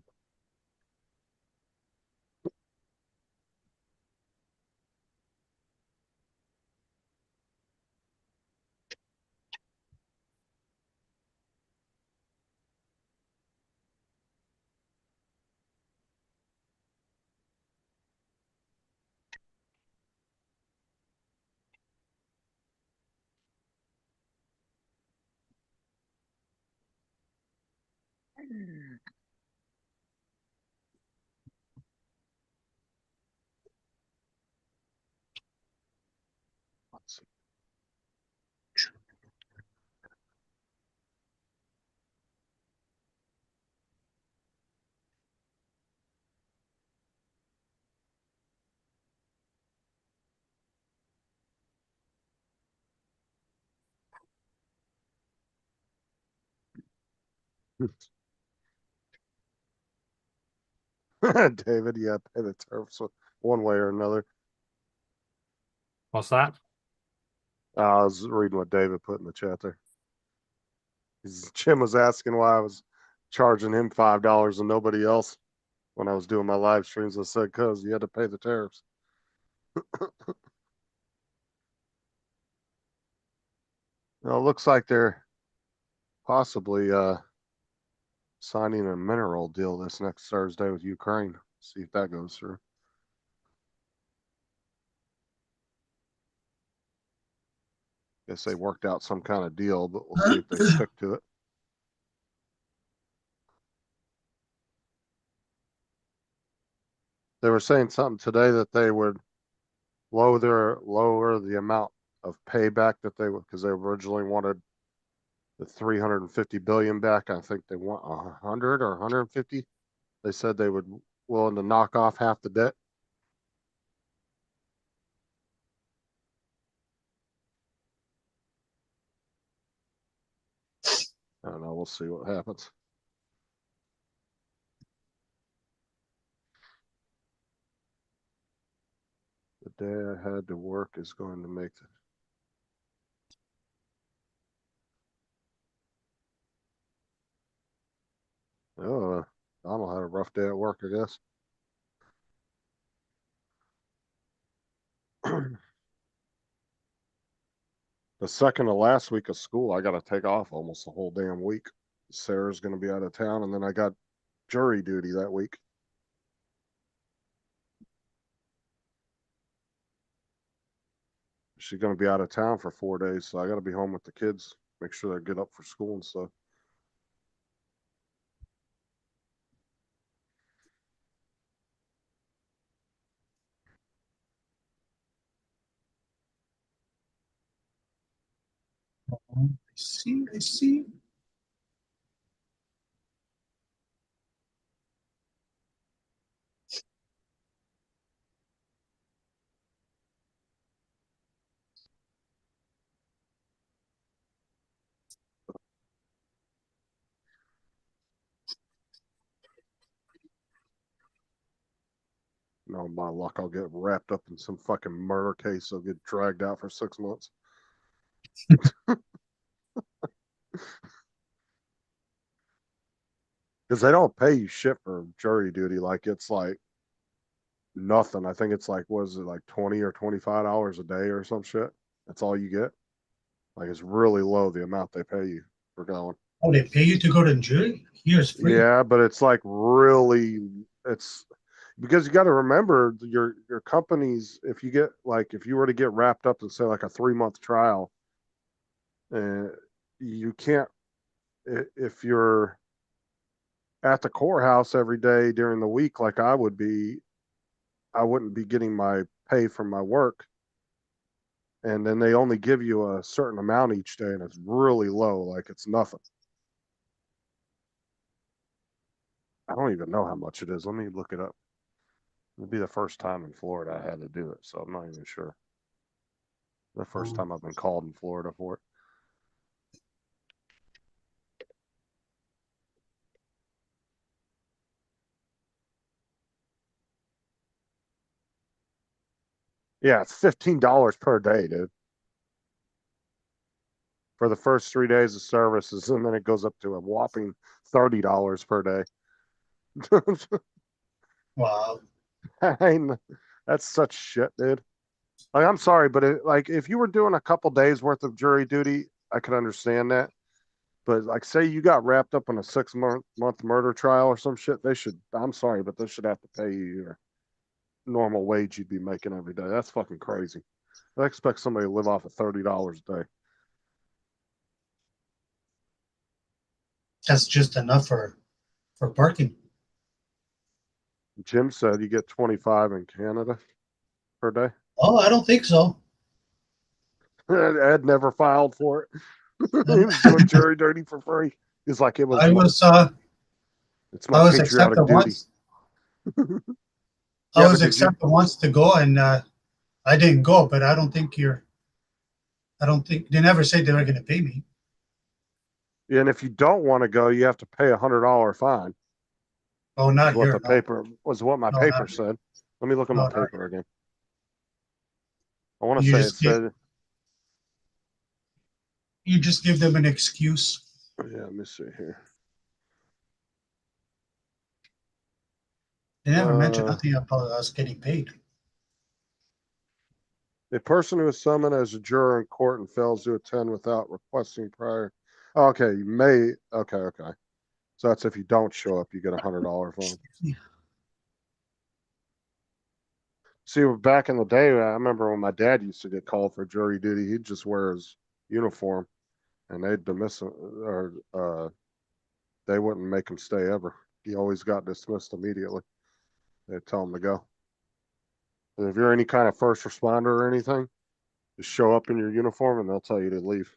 David, yeah, pay the tariffs one way or another. What's that? I was reading what David put in the chat there. Jim was asking why I was charging him $5 and nobody else when I was doing my live streams. I said, because you had to pay the tariffs. Well, it looks like they're possibly signing a mineral deal this next Thursday with Ukraine. See if that goes through. Guess they worked out some kind of deal, but we'll see if they stick to it. They were saying something today that they would lower the amount of payback that they would, because they originally wanted the 350 billion back. I think they want 100 or 150. They said they would willing to knock off half the debt. I don't know. We'll see what happens. The day I had to work is going to make the. Oh, Donald had a rough day at work, I guess. The second to last week of school, I got to take off almost the whole damn week. Sarah's going to be out of town, and then I got jury duty that week. She's going to be out of town for 4 days, so I got to be home with the kids, make sure they get up for school and stuff. I see. No, my luck, I'll get wrapped up in some fucking murder case. I'll get dragged out for 6 months. Because they don't pay you shit for jury duty. Like, it's like nothing. I think it's like, what is it, like 20 or $25 a day or some shit? That's all you get. Like, it's really low the amount they pay you for going. Oh, they pay you to go to jury? Here's free. Yeah, but it's like really, it's because you got to remember your companies. If you get like, if you were to get wrapped up in say like a 3-month trial, you can't, if you're at the courthouse every day during the week like I would be, I wouldn't be getting my pay from my work. And then they only give you a certain amount each day, and it's really low, like it's nothing. I don't even know how much it is. Let me look it up. It'll be the first time in Florida I had to do it, so I'm not even sure. The first time I've been called in Florida for it. Yeah, it's $15 per day, dude. For the first 3 days of services, and then it goes up to a whopping $30 per day. Wow. That's such shit, dude. Like, I'm sorry, but like if you were doing a couple days worth of jury duty, I could understand that. But like, say you got wrapped up in a 6-month murder trial or some shit, they should. I'm sorry, but they should have to pay you your normal wage you'd be making every day. That's fucking crazy. I expect somebody to live off of $30 a day. That's just enough for for parking. Jim said you get 25 in Canada per day. Oh, I don't think so. Ed never filed for it. He was doing jury duty for free. He's like, it was. I was It's I my was patriotic accepted duty. once. Yeah, I was but did you- accepted once to go, and I didn't go. But I don't think they never said they were going to pay me. And if you don't want to go, you have to pay $100 fine. Oh, not Is what here. the No. paper was. What my No, paper not- said. Let me look at No, my not paper again. I want to You say it just get- said. You just give them an excuse. Yeah, let me see here. They never mentioned Uh, nothing about us getting paid. A person who is summoned as a juror in court and fails to attend without requesting prior. Okay, you may. Okay. So that's if you don't show up, you get $100 fine. See, back in the day, I remember when my dad used to get called for jury duty, he'd just wear his uniform, and they'd dismiss him, or they wouldn't make him stay ever. He always got dismissed immediately. They'd tell him to go. And if you're any kind of first responder or anything, just show up in your uniform, and they'll tell you to leave.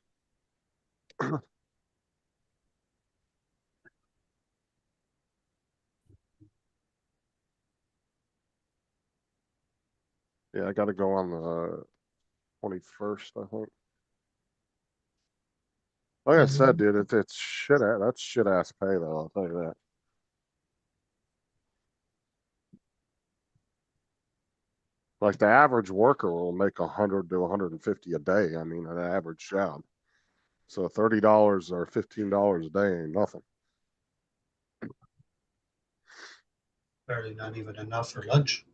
Yeah, I got to go on the 21st, I think. Like I said, dude, it's shit. That's shit ass pay, though. I'll tell you that. Like the average worker will make 100 to 150 a day. I mean, an average job. So $30 or $15 a day ain't nothing. Barely not even enough for lunch.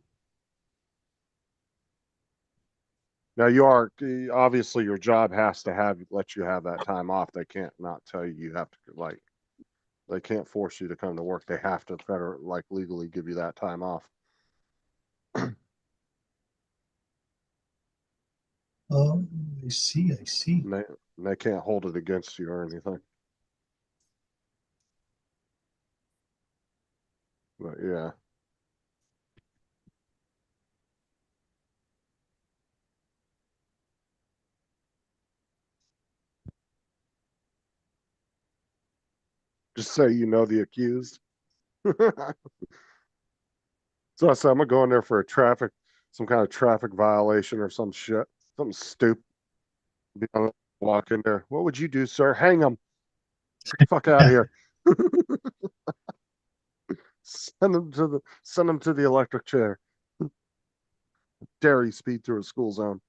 Now obviously your job has to let you have that time off. They can't not tell you have to, like, they can't force you to come to work. They have to legally give you that time off. Oh, I see. And they can't hold it against you or anything. But yeah. Just say you know the accused. So I said I'm gonna go in there for some kind of traffic violation or some shit, something stupid. Walk in there. What would you do, sir? Hang him. Get the fuck out of here. Send him to the electric chair. Dare he speed through a school zone.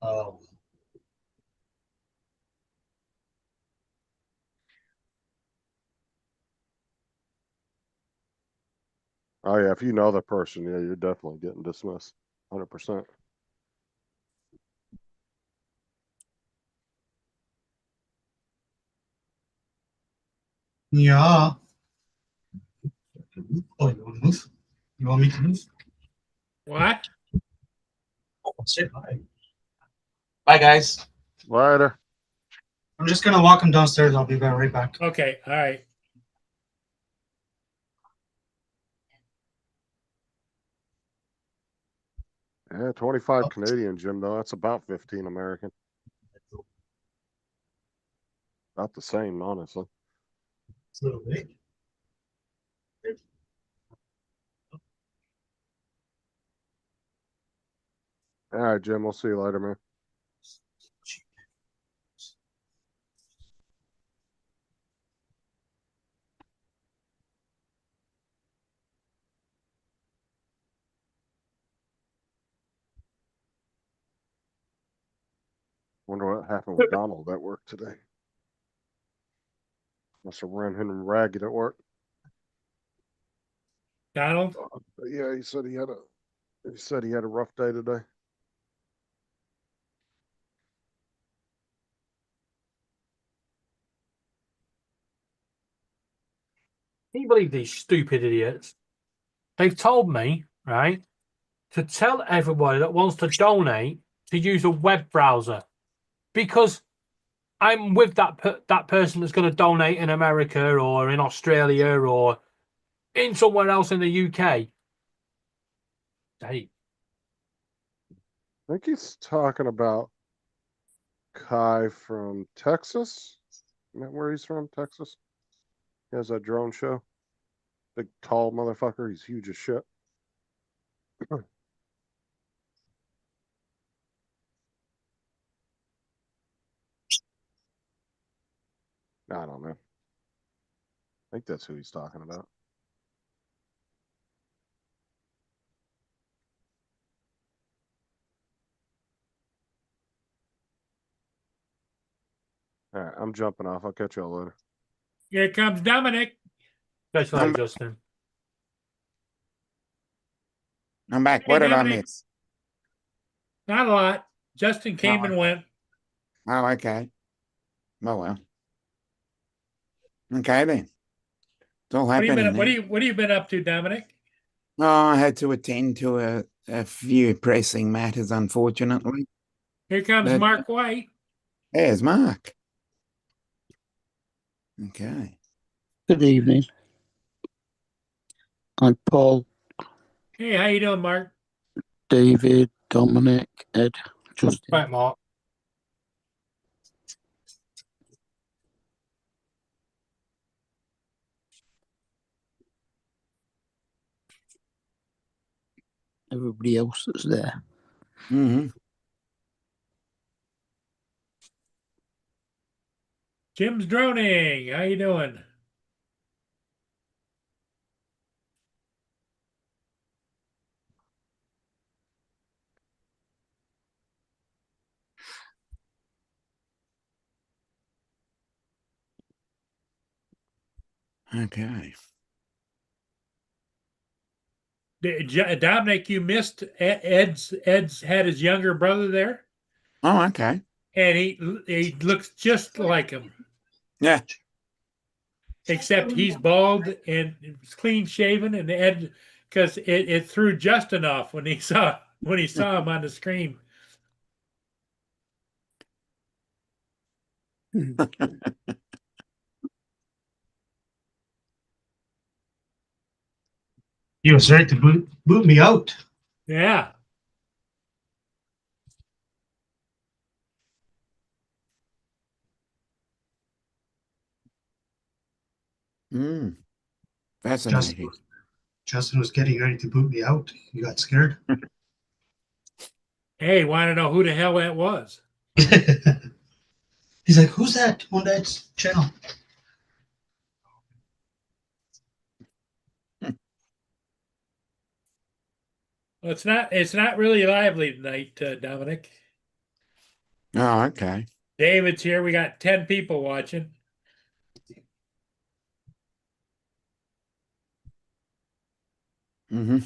Oh, Oh yeah, if you know the person, yeah, you're definitely getting dismissed. 100%. yeah. Oh, you want to move? You want me to move? What? Oh, say hi. Bye, guys. Later. I'm just gonna walk him downstairs. I'll be right back. Okay, all right. Yeah, 25 Canadian, Jim, though. That's about 15 American. About the same, honestly. It's a little big. All right, Jim, we'll see you later, man. Wonder what happened with Donald at work today. Must have ran him ragged at work. Donald? But yeah, he said he had a rough day today. Can you believe these stupid idiots? They've told me, right, to tell everybody that wants to donate to use a web browser because I'm with that person that's going to donate in America or in Australia or in somewhere else in the UK. Hey, I think he's talking about Kai from Texas. Isn't that where he's from? Texas? He has that drone show. Big, tall motherfucker. He's huge as shit. I don't know. I think that's who he's talking about. All right, I'm jumping off. I'll catch y'all later. Here comes Dominic. that's right, Justin. I'm back. Hey, What did I Dominic. miss? Not a lot. Justin came and went. Oh, okay. Oh well. Okay then. It's all What have you happening. been? What have you been up to, Dominic? Oh, I had to attend to a few pressing matters, unfortunately. Here comes But- Mark White. There's Mark. Okay. Good evening. I'm Paul, Hey, how you doing, Mark? David, Dominic, Ed, Justin. Right, Mark. Everybody else that's there. Mm-hmm. Jim's droning. How you doing? Okay. Dominic, you missed Ed's had his younger brother there, Oh, okay. and he looks just like him, Yeah. except he's bald and clean shaven, and Ed, because it threw Justin off when he saw him on the screen. He was ready to boot me out. Yeah. Mm. Fascinating. Justin was getting ready to boot me out. You got scared? Hey, want to know who the hell that was? He's like, who's that on that channel? Well, it's not really lively tonight, Dominic. Oh, okay. David's here. We got 10 people watching. Mm-hmm.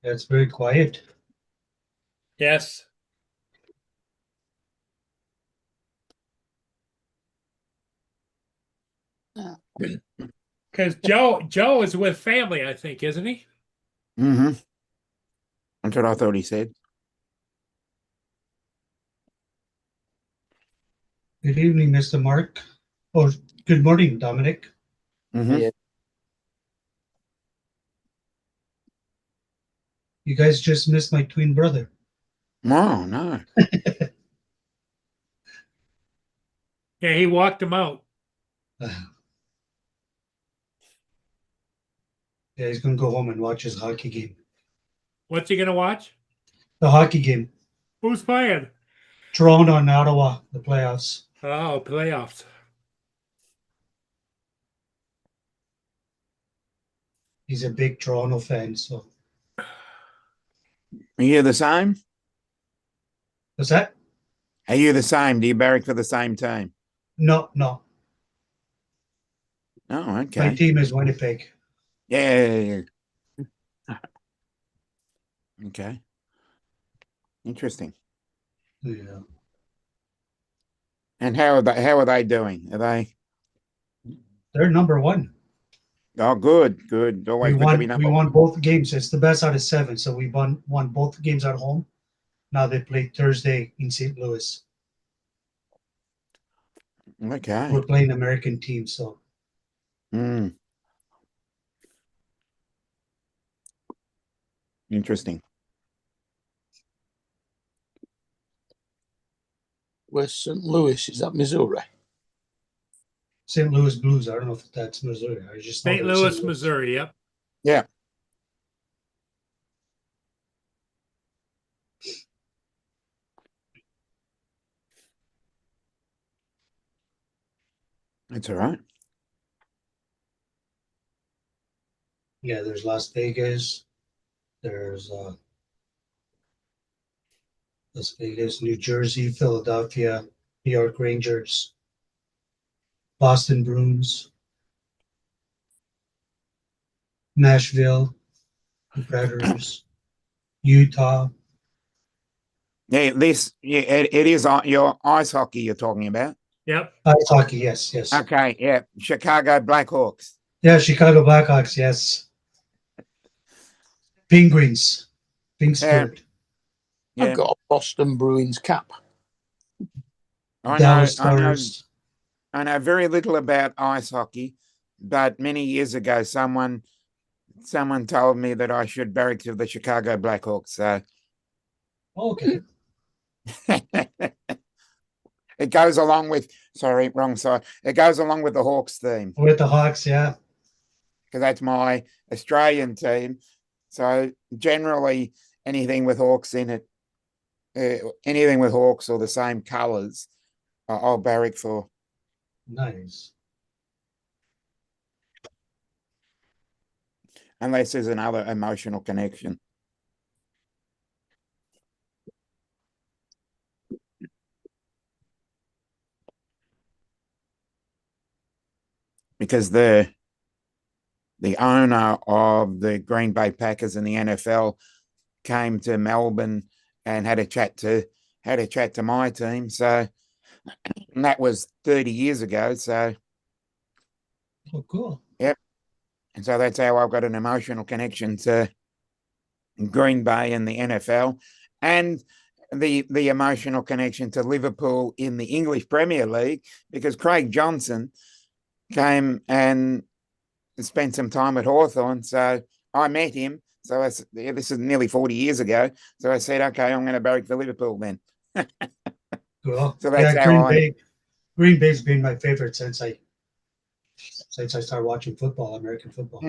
Yeah, it's very quiet. Yes. Because Joe is with family, I think, isn't he? Mm-hmm. That's what I thought he said. Good evening, Mr. Mark. Or good morning, Dominic. Mm-hmm. Yeah. You guys just missed my twin brother. Oh, no. Yeah, he walked him out. Yeah, he's gonna go home and watch his hockey game. What's he gonna watch? The hockey game. Who's playing? Toronto and Ottawa, the playoffs. Oh, playoffs. He's a big Toronto fan, so Are you the same? what's that? Are you the same? Do you barrack for the same team? No. Oh, My okay. team is Winnipeg. Yeah. Okay. Interesting. Yeah. And how are they doing? Are they They're number one. Oh, good, good. Always We good to be won. number We one. won both games. It's the best out of 7. So we won both games at home. Now they play Thursday in St. Louis. Okay. We're playing American teams, so Mm. Interesting. Where's St. Louis? Is that Missouri? St. Louis Blues. I don't know if that's Missouri. I just know St. they're Louis, Missouri. Yep. Yeah. That's all right. Yeah, there's Las Vegas. There's Las Vegas, New Jersey, Philadelphia, New York Rangers, Boston Bruins, Nashville, the Predators, Utah. Yeah, it is your ice hockey you're talking about. Yep. Ice hockey, yes. Okay, yeah. Chicago Blackhawks. Yeah, Chicago Blackhawks, yes. Penguins, Pink Spirit. Yeah. I've got a Boston Bruins cap. Dallas Stars. I know very little about ice hockey, but many years ago someone told me that I should barrack to the Chicago Blackhawks. So Okay. it goes along with wrong side. It goes along with the Hawks theme. With the Hawks, yeah. Because that's my Australian team. So generally anything with Hawks in it, anything with Hawks or the same colours, I'll barrack for. Nice. Unless there's another emotional connection. Because the owner of the Green Bay Packers in the NFL came to Melbourne and had a chat to my team. So and that was 30 years ago. So Oh, cool. yep. And so that's how I've got an emotional connection to Green Bay and the NFL, and the emotional connection to Liverpool in the English Premier League, because Craig Johnson came and spent some time at Hawthorn. So I met him. So this is nearly 40 years ago. So I said, okay, I'm going to barrack for Liverpool then. Cool. So that's yeah, how Green Bay's been my favorite since I started watching football, American football.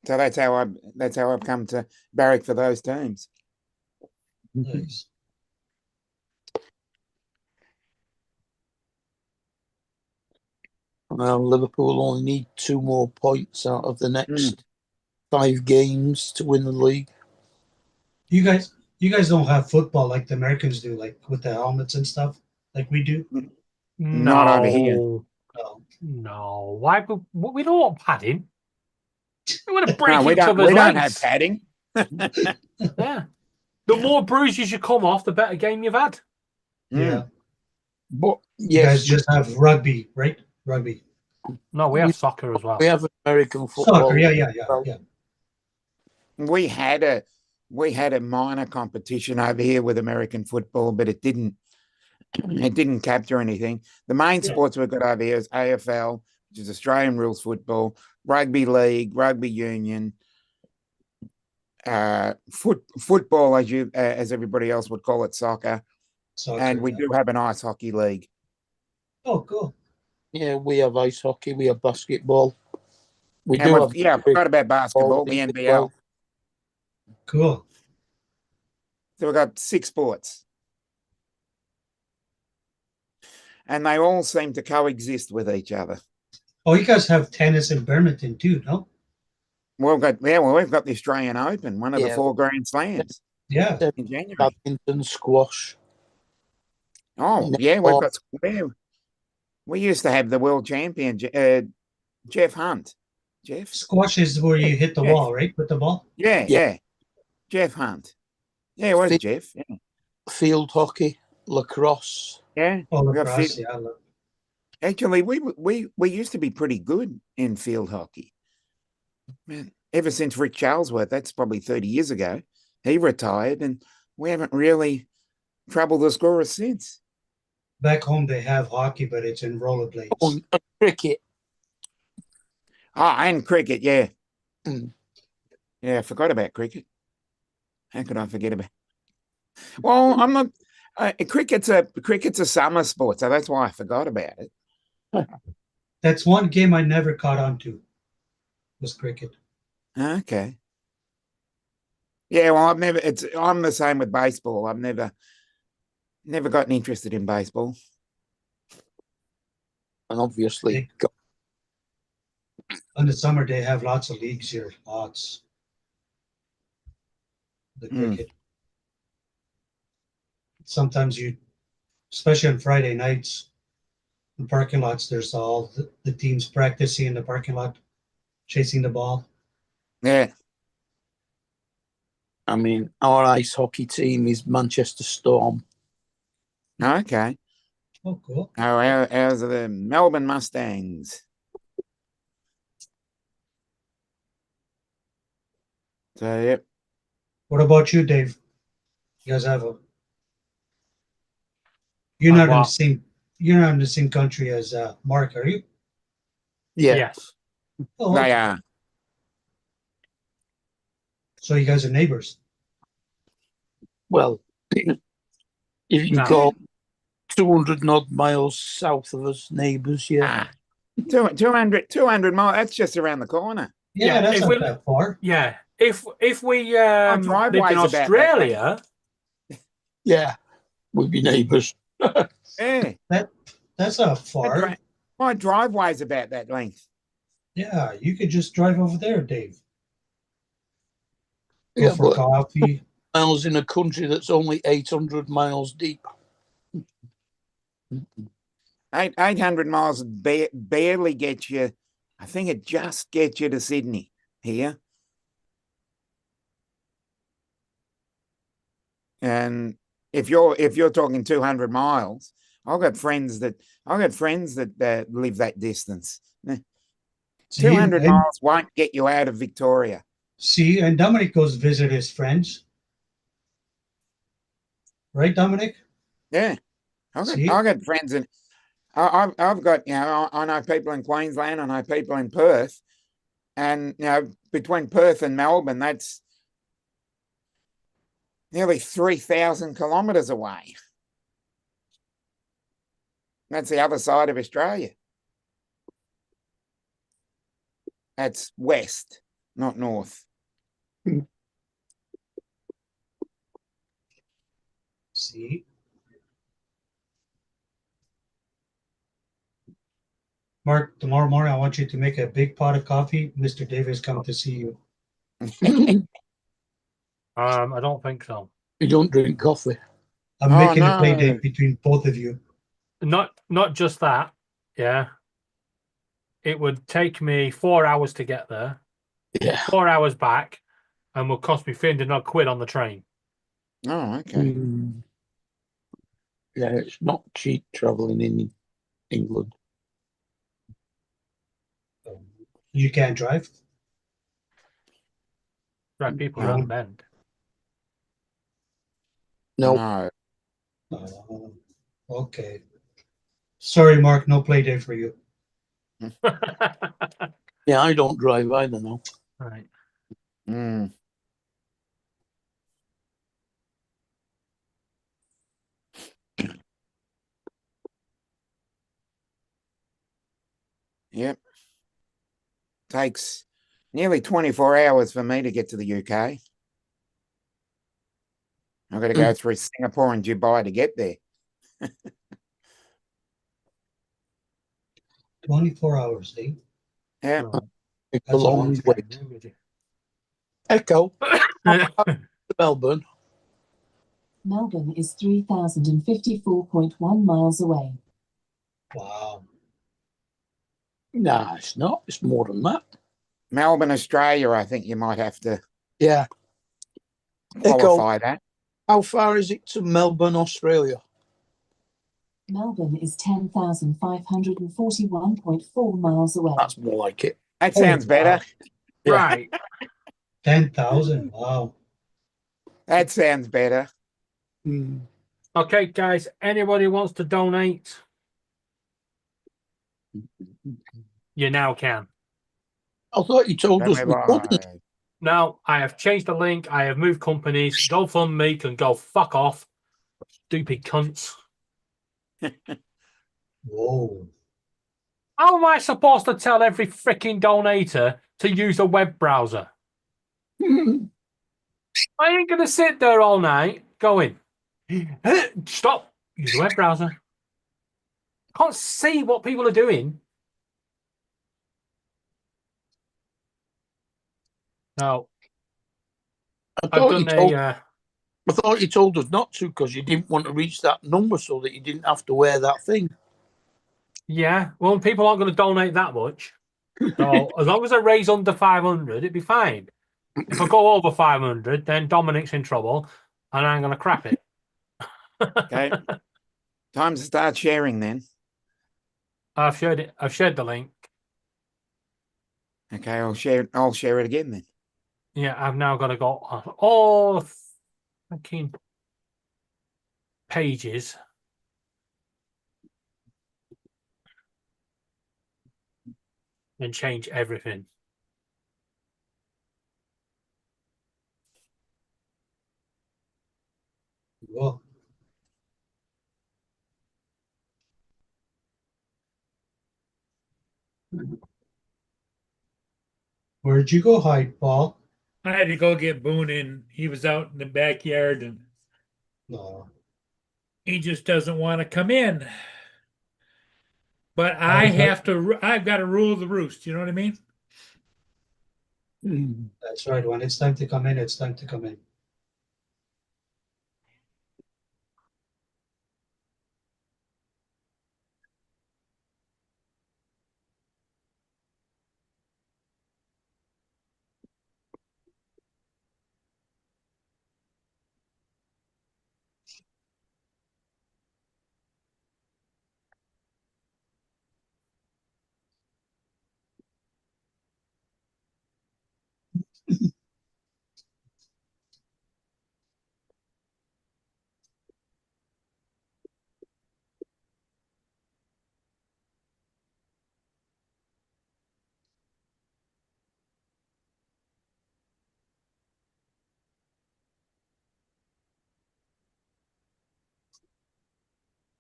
So that's how I've come to barrack for those teams. Nice. Well, Liverpool only need 2 more points out of the next 5 games to win the league. You guys don't have football like the Americans do, like with the helmets and stuff, like we do. Not over here. No. Why? We don't want padding. We want to break No, each other's we don't have legs. padding. Yeah. The more bruises you come off, the better game you've had. Yeah. But You guys just have rugby, right? Rugby. No, we have soccer as well. we have American football. Soccer, yeah. We had a minor competition over here with American football, but it didn't capture anything. The main sports we've got over here is AFL, which is Australian rules football, rugby league, rugby union, football, as everybody else would call it, soccer, and we do have an ice hockey league. Oh, cool. Yeah, we have ice hockey, we have basketball. We And do have I forgot about basketball, the as NBL. well. Cool. So we've got 6 sports. And they all seem to coexist with each other. Oh, you guys have tennis in Bermonton too, no? We've got the Australian Open, one of the 4 Grand Slams. Yeah. In January. Badminton, squash. Oh, yeah, we've got. We used to have the world champion, Jeff Hunt. Jeff? Squash is where you hit the wall, right? With the ball? Yeah. Jeff Hunt. Yeah, it was Jeff. Yeah. Field hockey, lacrosse. Yeah. Oh, we got lacrosse, yeah. Actually, we used to be pretty good in field hockey. Man, ever since Rick Charlesworth, that's probably 30 years ago, he retired, and we haven't really troubled the scorers since. Back home they have hockey, but it's in rollerblades. On cricket. Oh, and cricket, yeah. Mm. Yeah, I forgot about cricket. How could I forget about? Well, I'm not. Cricket's a summer sport, so that's why I forgot about it. That's one game I never caught on to. Was cricket. Okay. Yeah, well, I'm the same with baseball. I've never gotten interested in baseball. And obviously, In the summer they have lots of leagues here. Lots. The cricket. Sometimes especially on Friday nights, in parking lots, there's all the teams practicing in the parking lot, chasing the ball. Yeah. I mean, our ice hockey team is Manchester Storm. Okay. Oh, cool. How's the Melbourne Mustangs? So, yep. What about you, Dave? You guys have a. You're not in the same. You're not in the same country as Mark, are you? Yeah. Yes. Oh, They okay. are. So you guys are neighbors. Well, if you go 200 odd miles south of us, neighbours, yeah. 200 miles. That's just around the corner. Yeah, that's not that far. Yeah. If we lived in driveway's about that Australia, Yeah, we'd be neighbours. Yeah. That's not far. My driveway's about that length. Yeah, you could just drive over there, Dave. Go Yeah, for but coffee. miles in a country that's only 800 miles deep. 800 miles barely gets you. I think it just gets you to Sydney here. And if you're talking 200 miles, I've got friends that live that distance. 200 miles won't get you out of Victoria. See, and Dominic goes visit his friends. Right, Dominic? Yeah. I've got friends in I've got, I know people in Queensland, I know people in Perth, and between Perth and Melbourne, that's nearly 3,000 kilometres away. That's the other side of Australia. That's west, not north. See? Mark, tomorrow morning, I want you to make a big pot of coffee. Mr. Davis come to see you. I don't think so. You don't drink coffee. I'm making a play date between both of you. Not just that. Yeah. It would take me 4 hours to get there. Yeah. 4 hours back, and would cost me £300 on the train. Oh, okay. Yeah, it's not cheap traveling in England. You can't drive? Drive people around Bend. No. Oh, okay. Sorry, Mark, no play day for you. Yeah, I don't drive either now. Right. Yep. Takes nearly 24 hours for me to get to the UK. I've got to go through Singapore and Dubai to get there. 24 hours, eh? Yeah. It's a long wait. Echo. Melbourne. Melbourne is 3,054.1 miles away. Wow. Nah, it's not. It's more than that. Melbourne, Australia, I think you might have to qualify that. How far is it to Melbourne, Australia? Melbourne is 10,541.4 miles away. That's more like it. That sounds better. Yeah. Right. 10,000. Wow. That sounds better. Mm. Okay, guys. Anybody wants to donate? You now can. I thought you told us we couldn't. Bye-bye. Now, I have changed the link. I have moved companies. GoFundMe can go fuck off. Stupid cunts. Whoa. How am I supposed to tell every freaking donator to use a web browser? I ain't going to sit there all night going, stop, use a web browser. Can't see what people are doing. No. I I've thought, done I thought you told us not to because you didn't want to reach that number so that you didn't have to wear that thing. yeah, well, people aren't going to donate that much. So as long as I raise under 500, it'd be fine. If I go over 500, then Dominic's in trouble and I'm going to crap it. Okay. Time to start sharing then. I've shared it. I've shared the link. Okay, I'll share it again then. Yeah, I've now got to go on all the fucking pages. And change everything. Whoa. Where'd you go hide, Paul? I had to go get Boone in. He was out in the backyard and No. he just doesn't want to come in. But I've got to rule the roost. You know what I mean? That's right. When it's time to come in, it's time to come in.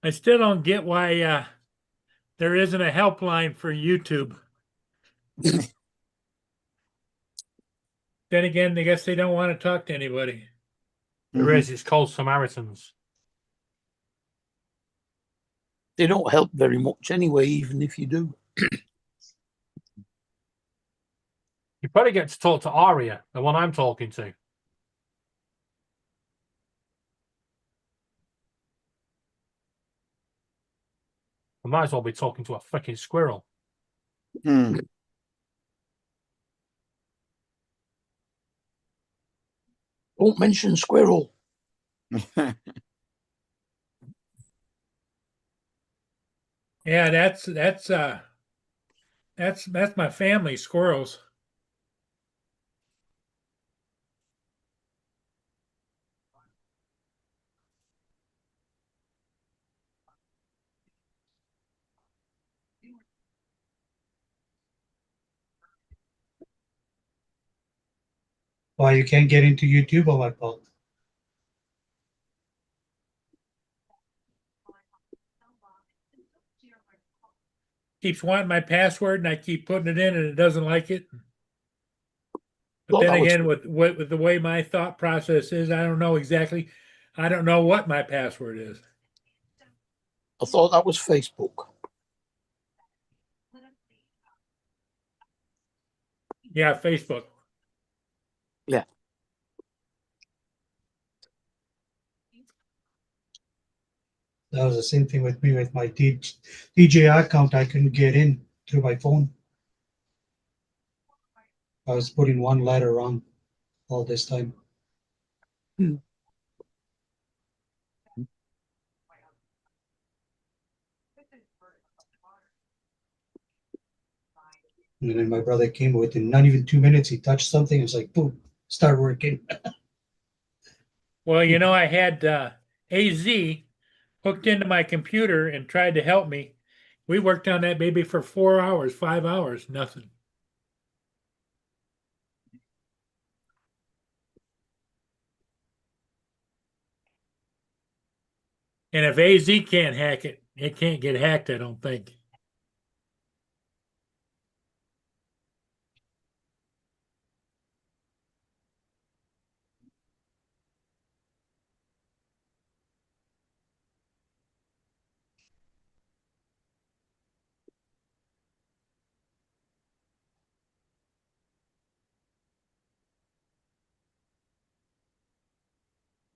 I still don't get why there isn't a helpline for YouTube. Then again, I guess they don't want to talk to anybody. There is. It's called Samaritans. They don't help very much anyway, even if you do. You probably get to talk to Aria, the one I'm talking to. I might as well be talking to a freaking squirrel. Don't mention squirrel. Yeah, that's my family, squirrels. Why you can't get into YouTube or what, Paul? Keeps wanting my password and I keep putting it in and it doesn't like it. But Well, then that was- again, with the way my thought process is, I don't know exactly. I don't know what my password is. I thought that was Facebook. Yeah, Facebook. Yeah. That was the same thing with me with my DJI account. I couldn't get in through my phone. I was putting one letter wrong all this time. And then my brother came within not even 2 minutes. He touched something. It's like, boom, start working. Well, you know, I had AZ hooked into my computer and tried to help me. We worked on that baby for 4 hours, 5 hours, nothing. And if AZ can't hack it, it can't get hacked, I don't think.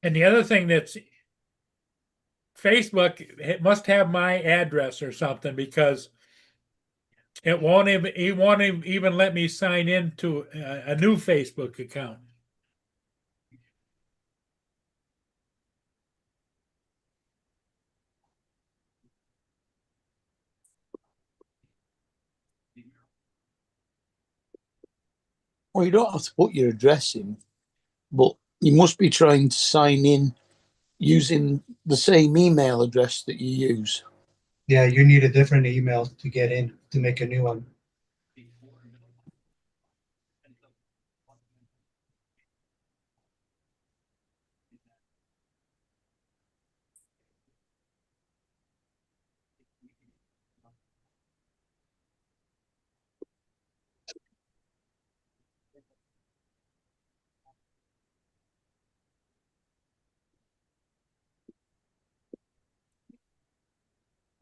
And the other thing that's Facebook, it must have my address or something because it won't even let me sign into a new Facebook account. Well, you don't have to put your address in, but you must be trying to sign in using the same email address that you use. Yeah, you need a different email to get in to make a new one.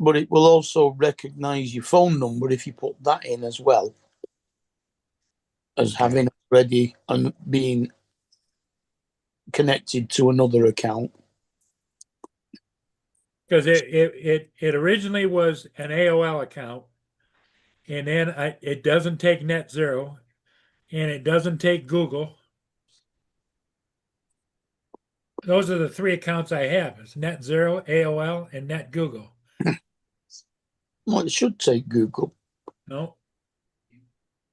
But it will also recognize your phone number if you put that in as well as having already and being connected to another account. Because it originally was an AOL account, and then it doesn't take NetZero, and it doesn't take Google. Those are the 3 accounts I have. It's NetZero, AOL, and NetGoogle. Well, it should take Google. No.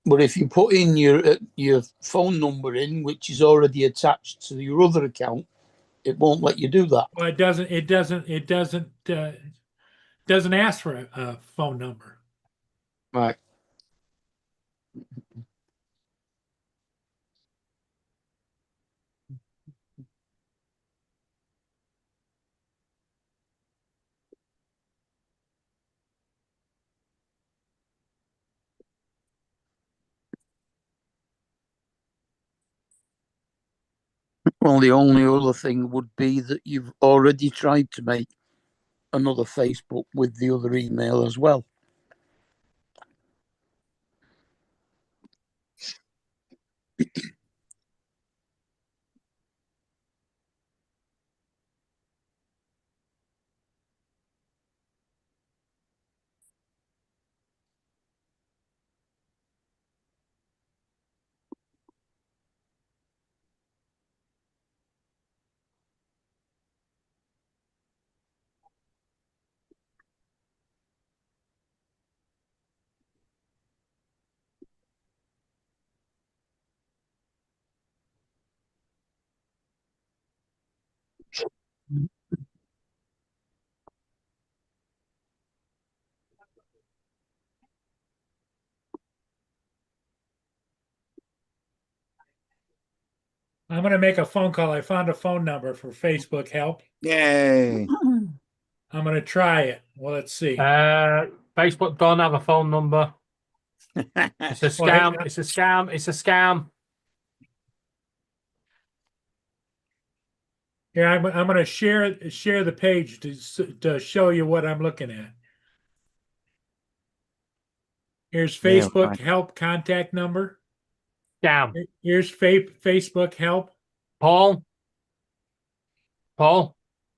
But if you put in your phone number in, which is already attached to your other account, it won't let you do that. Well, it doesn't ask for a phone number. Right. Well, the only other thing would be that you've already tried to make another Facebook with the other email as well. I'm going to make a phone call. I found a phone number for Facebook help. Yay. I'm going to try it. Well, let's see. Facebook don't have a phone number. It's a scam. Well, It's a scam. It's a scam. Here, I'm going to share the page to show you what I'm looking at. Here's Facebook help contact number. Scam. Here's Facebook help. Paul,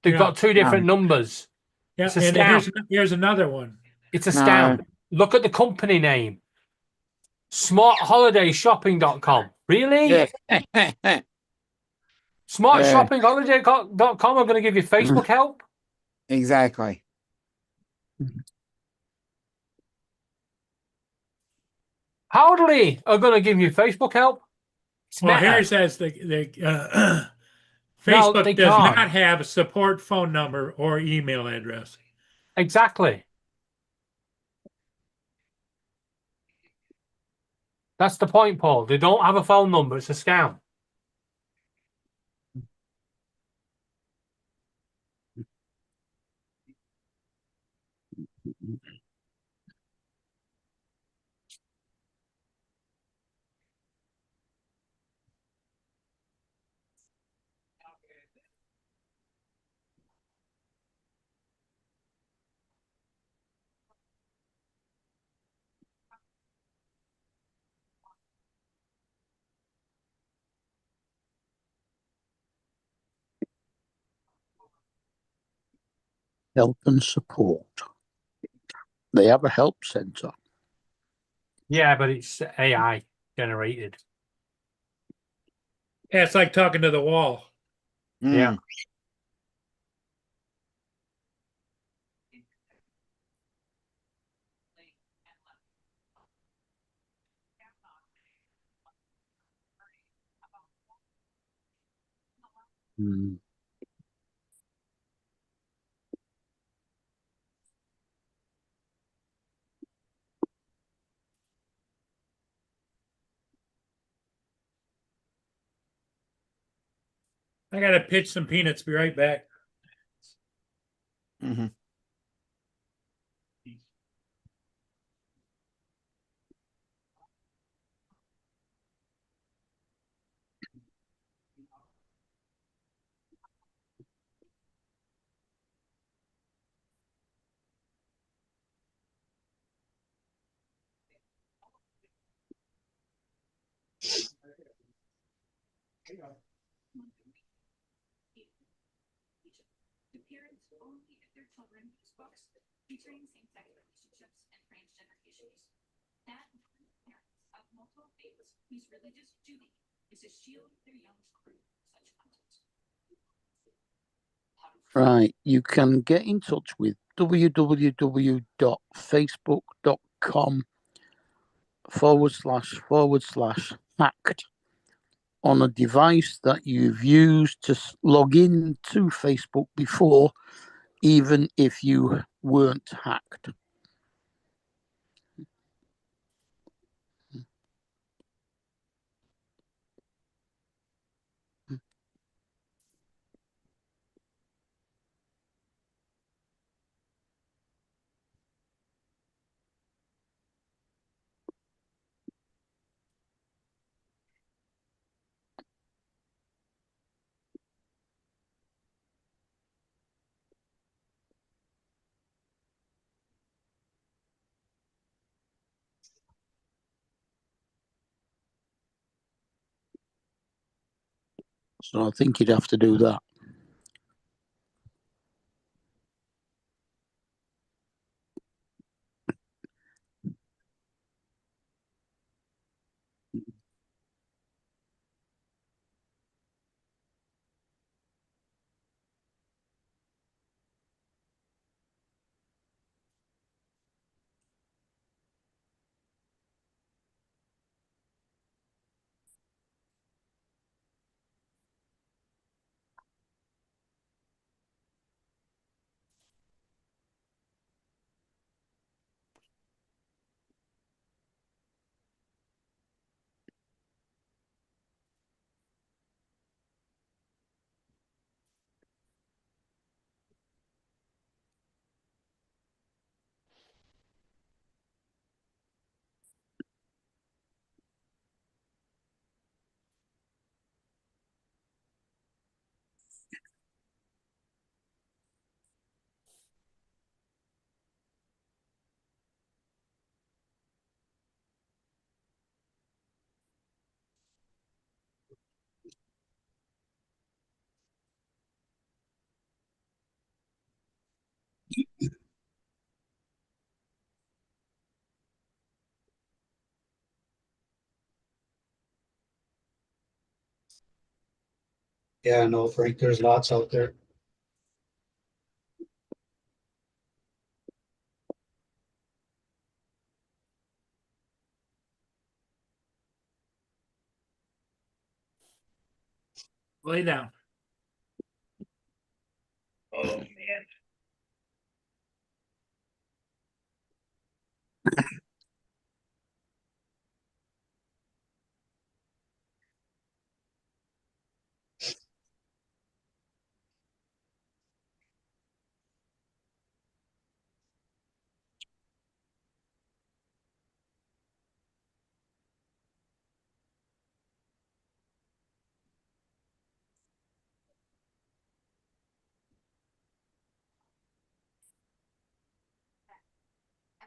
they've got 2 different numbers. Yeah, It's a and scam. here's another one. It's a scam. Look at the company name. SmartHolidayShopping.com. Really? Yeah. SmartShoppingHoliday.com are going to give you Facebook help? Exactly. Hardly are going to give you Facebook help. It's Well, Meta. here it says No, Facebook they does can't. not have a support phone number or email address. Exactly. That's the point, Paul. They don't have a phone number. It's a scam. Help and support. They have a help center. Yeah, but it's AI generated. Yeah, it's like talking to the wall. Yeah. Hmm. I gotta pitch some peanuts. Be right back. Mm-hmm. To parents only if their children use books featuring same-sex relationships and transgender issues. That parents of multiple faiths whose religious duty is to shield their young children from such content. Right, you can get in touch with www.facebook.com//hacked on a device that you've used to log in to Facebook before, even if you weren't hacked. So I think you'd have to do that. Yeah, no, Frank, there's lots out there. Lay down. Oh, man.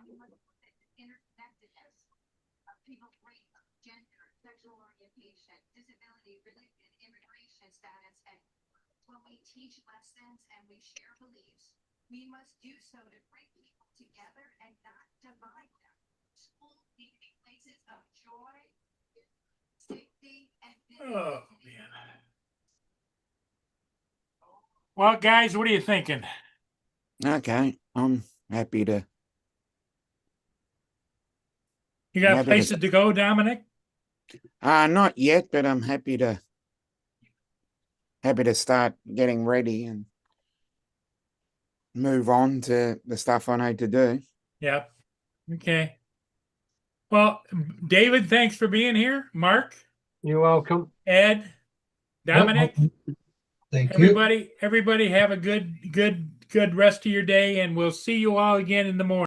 And we want to put the interconnectedness of people's race, gender, sexual orientation, disability, religion, immigration status, and when we teach lessons and we share beliefs, we must do so to bring people together and not divide them. Schools need to be places of joy, safety, and Oh, man. Well, guys, what are you thinking? Okay, I'm happy to. You got Yeah, places to go, Dominic? Not yet, but I'm happy to start getting ready and move on to the stuff I need to do. Yep. Okay. Well, David, thanks for being here. Mark, You're welcome. Ed, Dominic, Thank you. everybody have a good rest of your day, and we'll see you all again in the morning.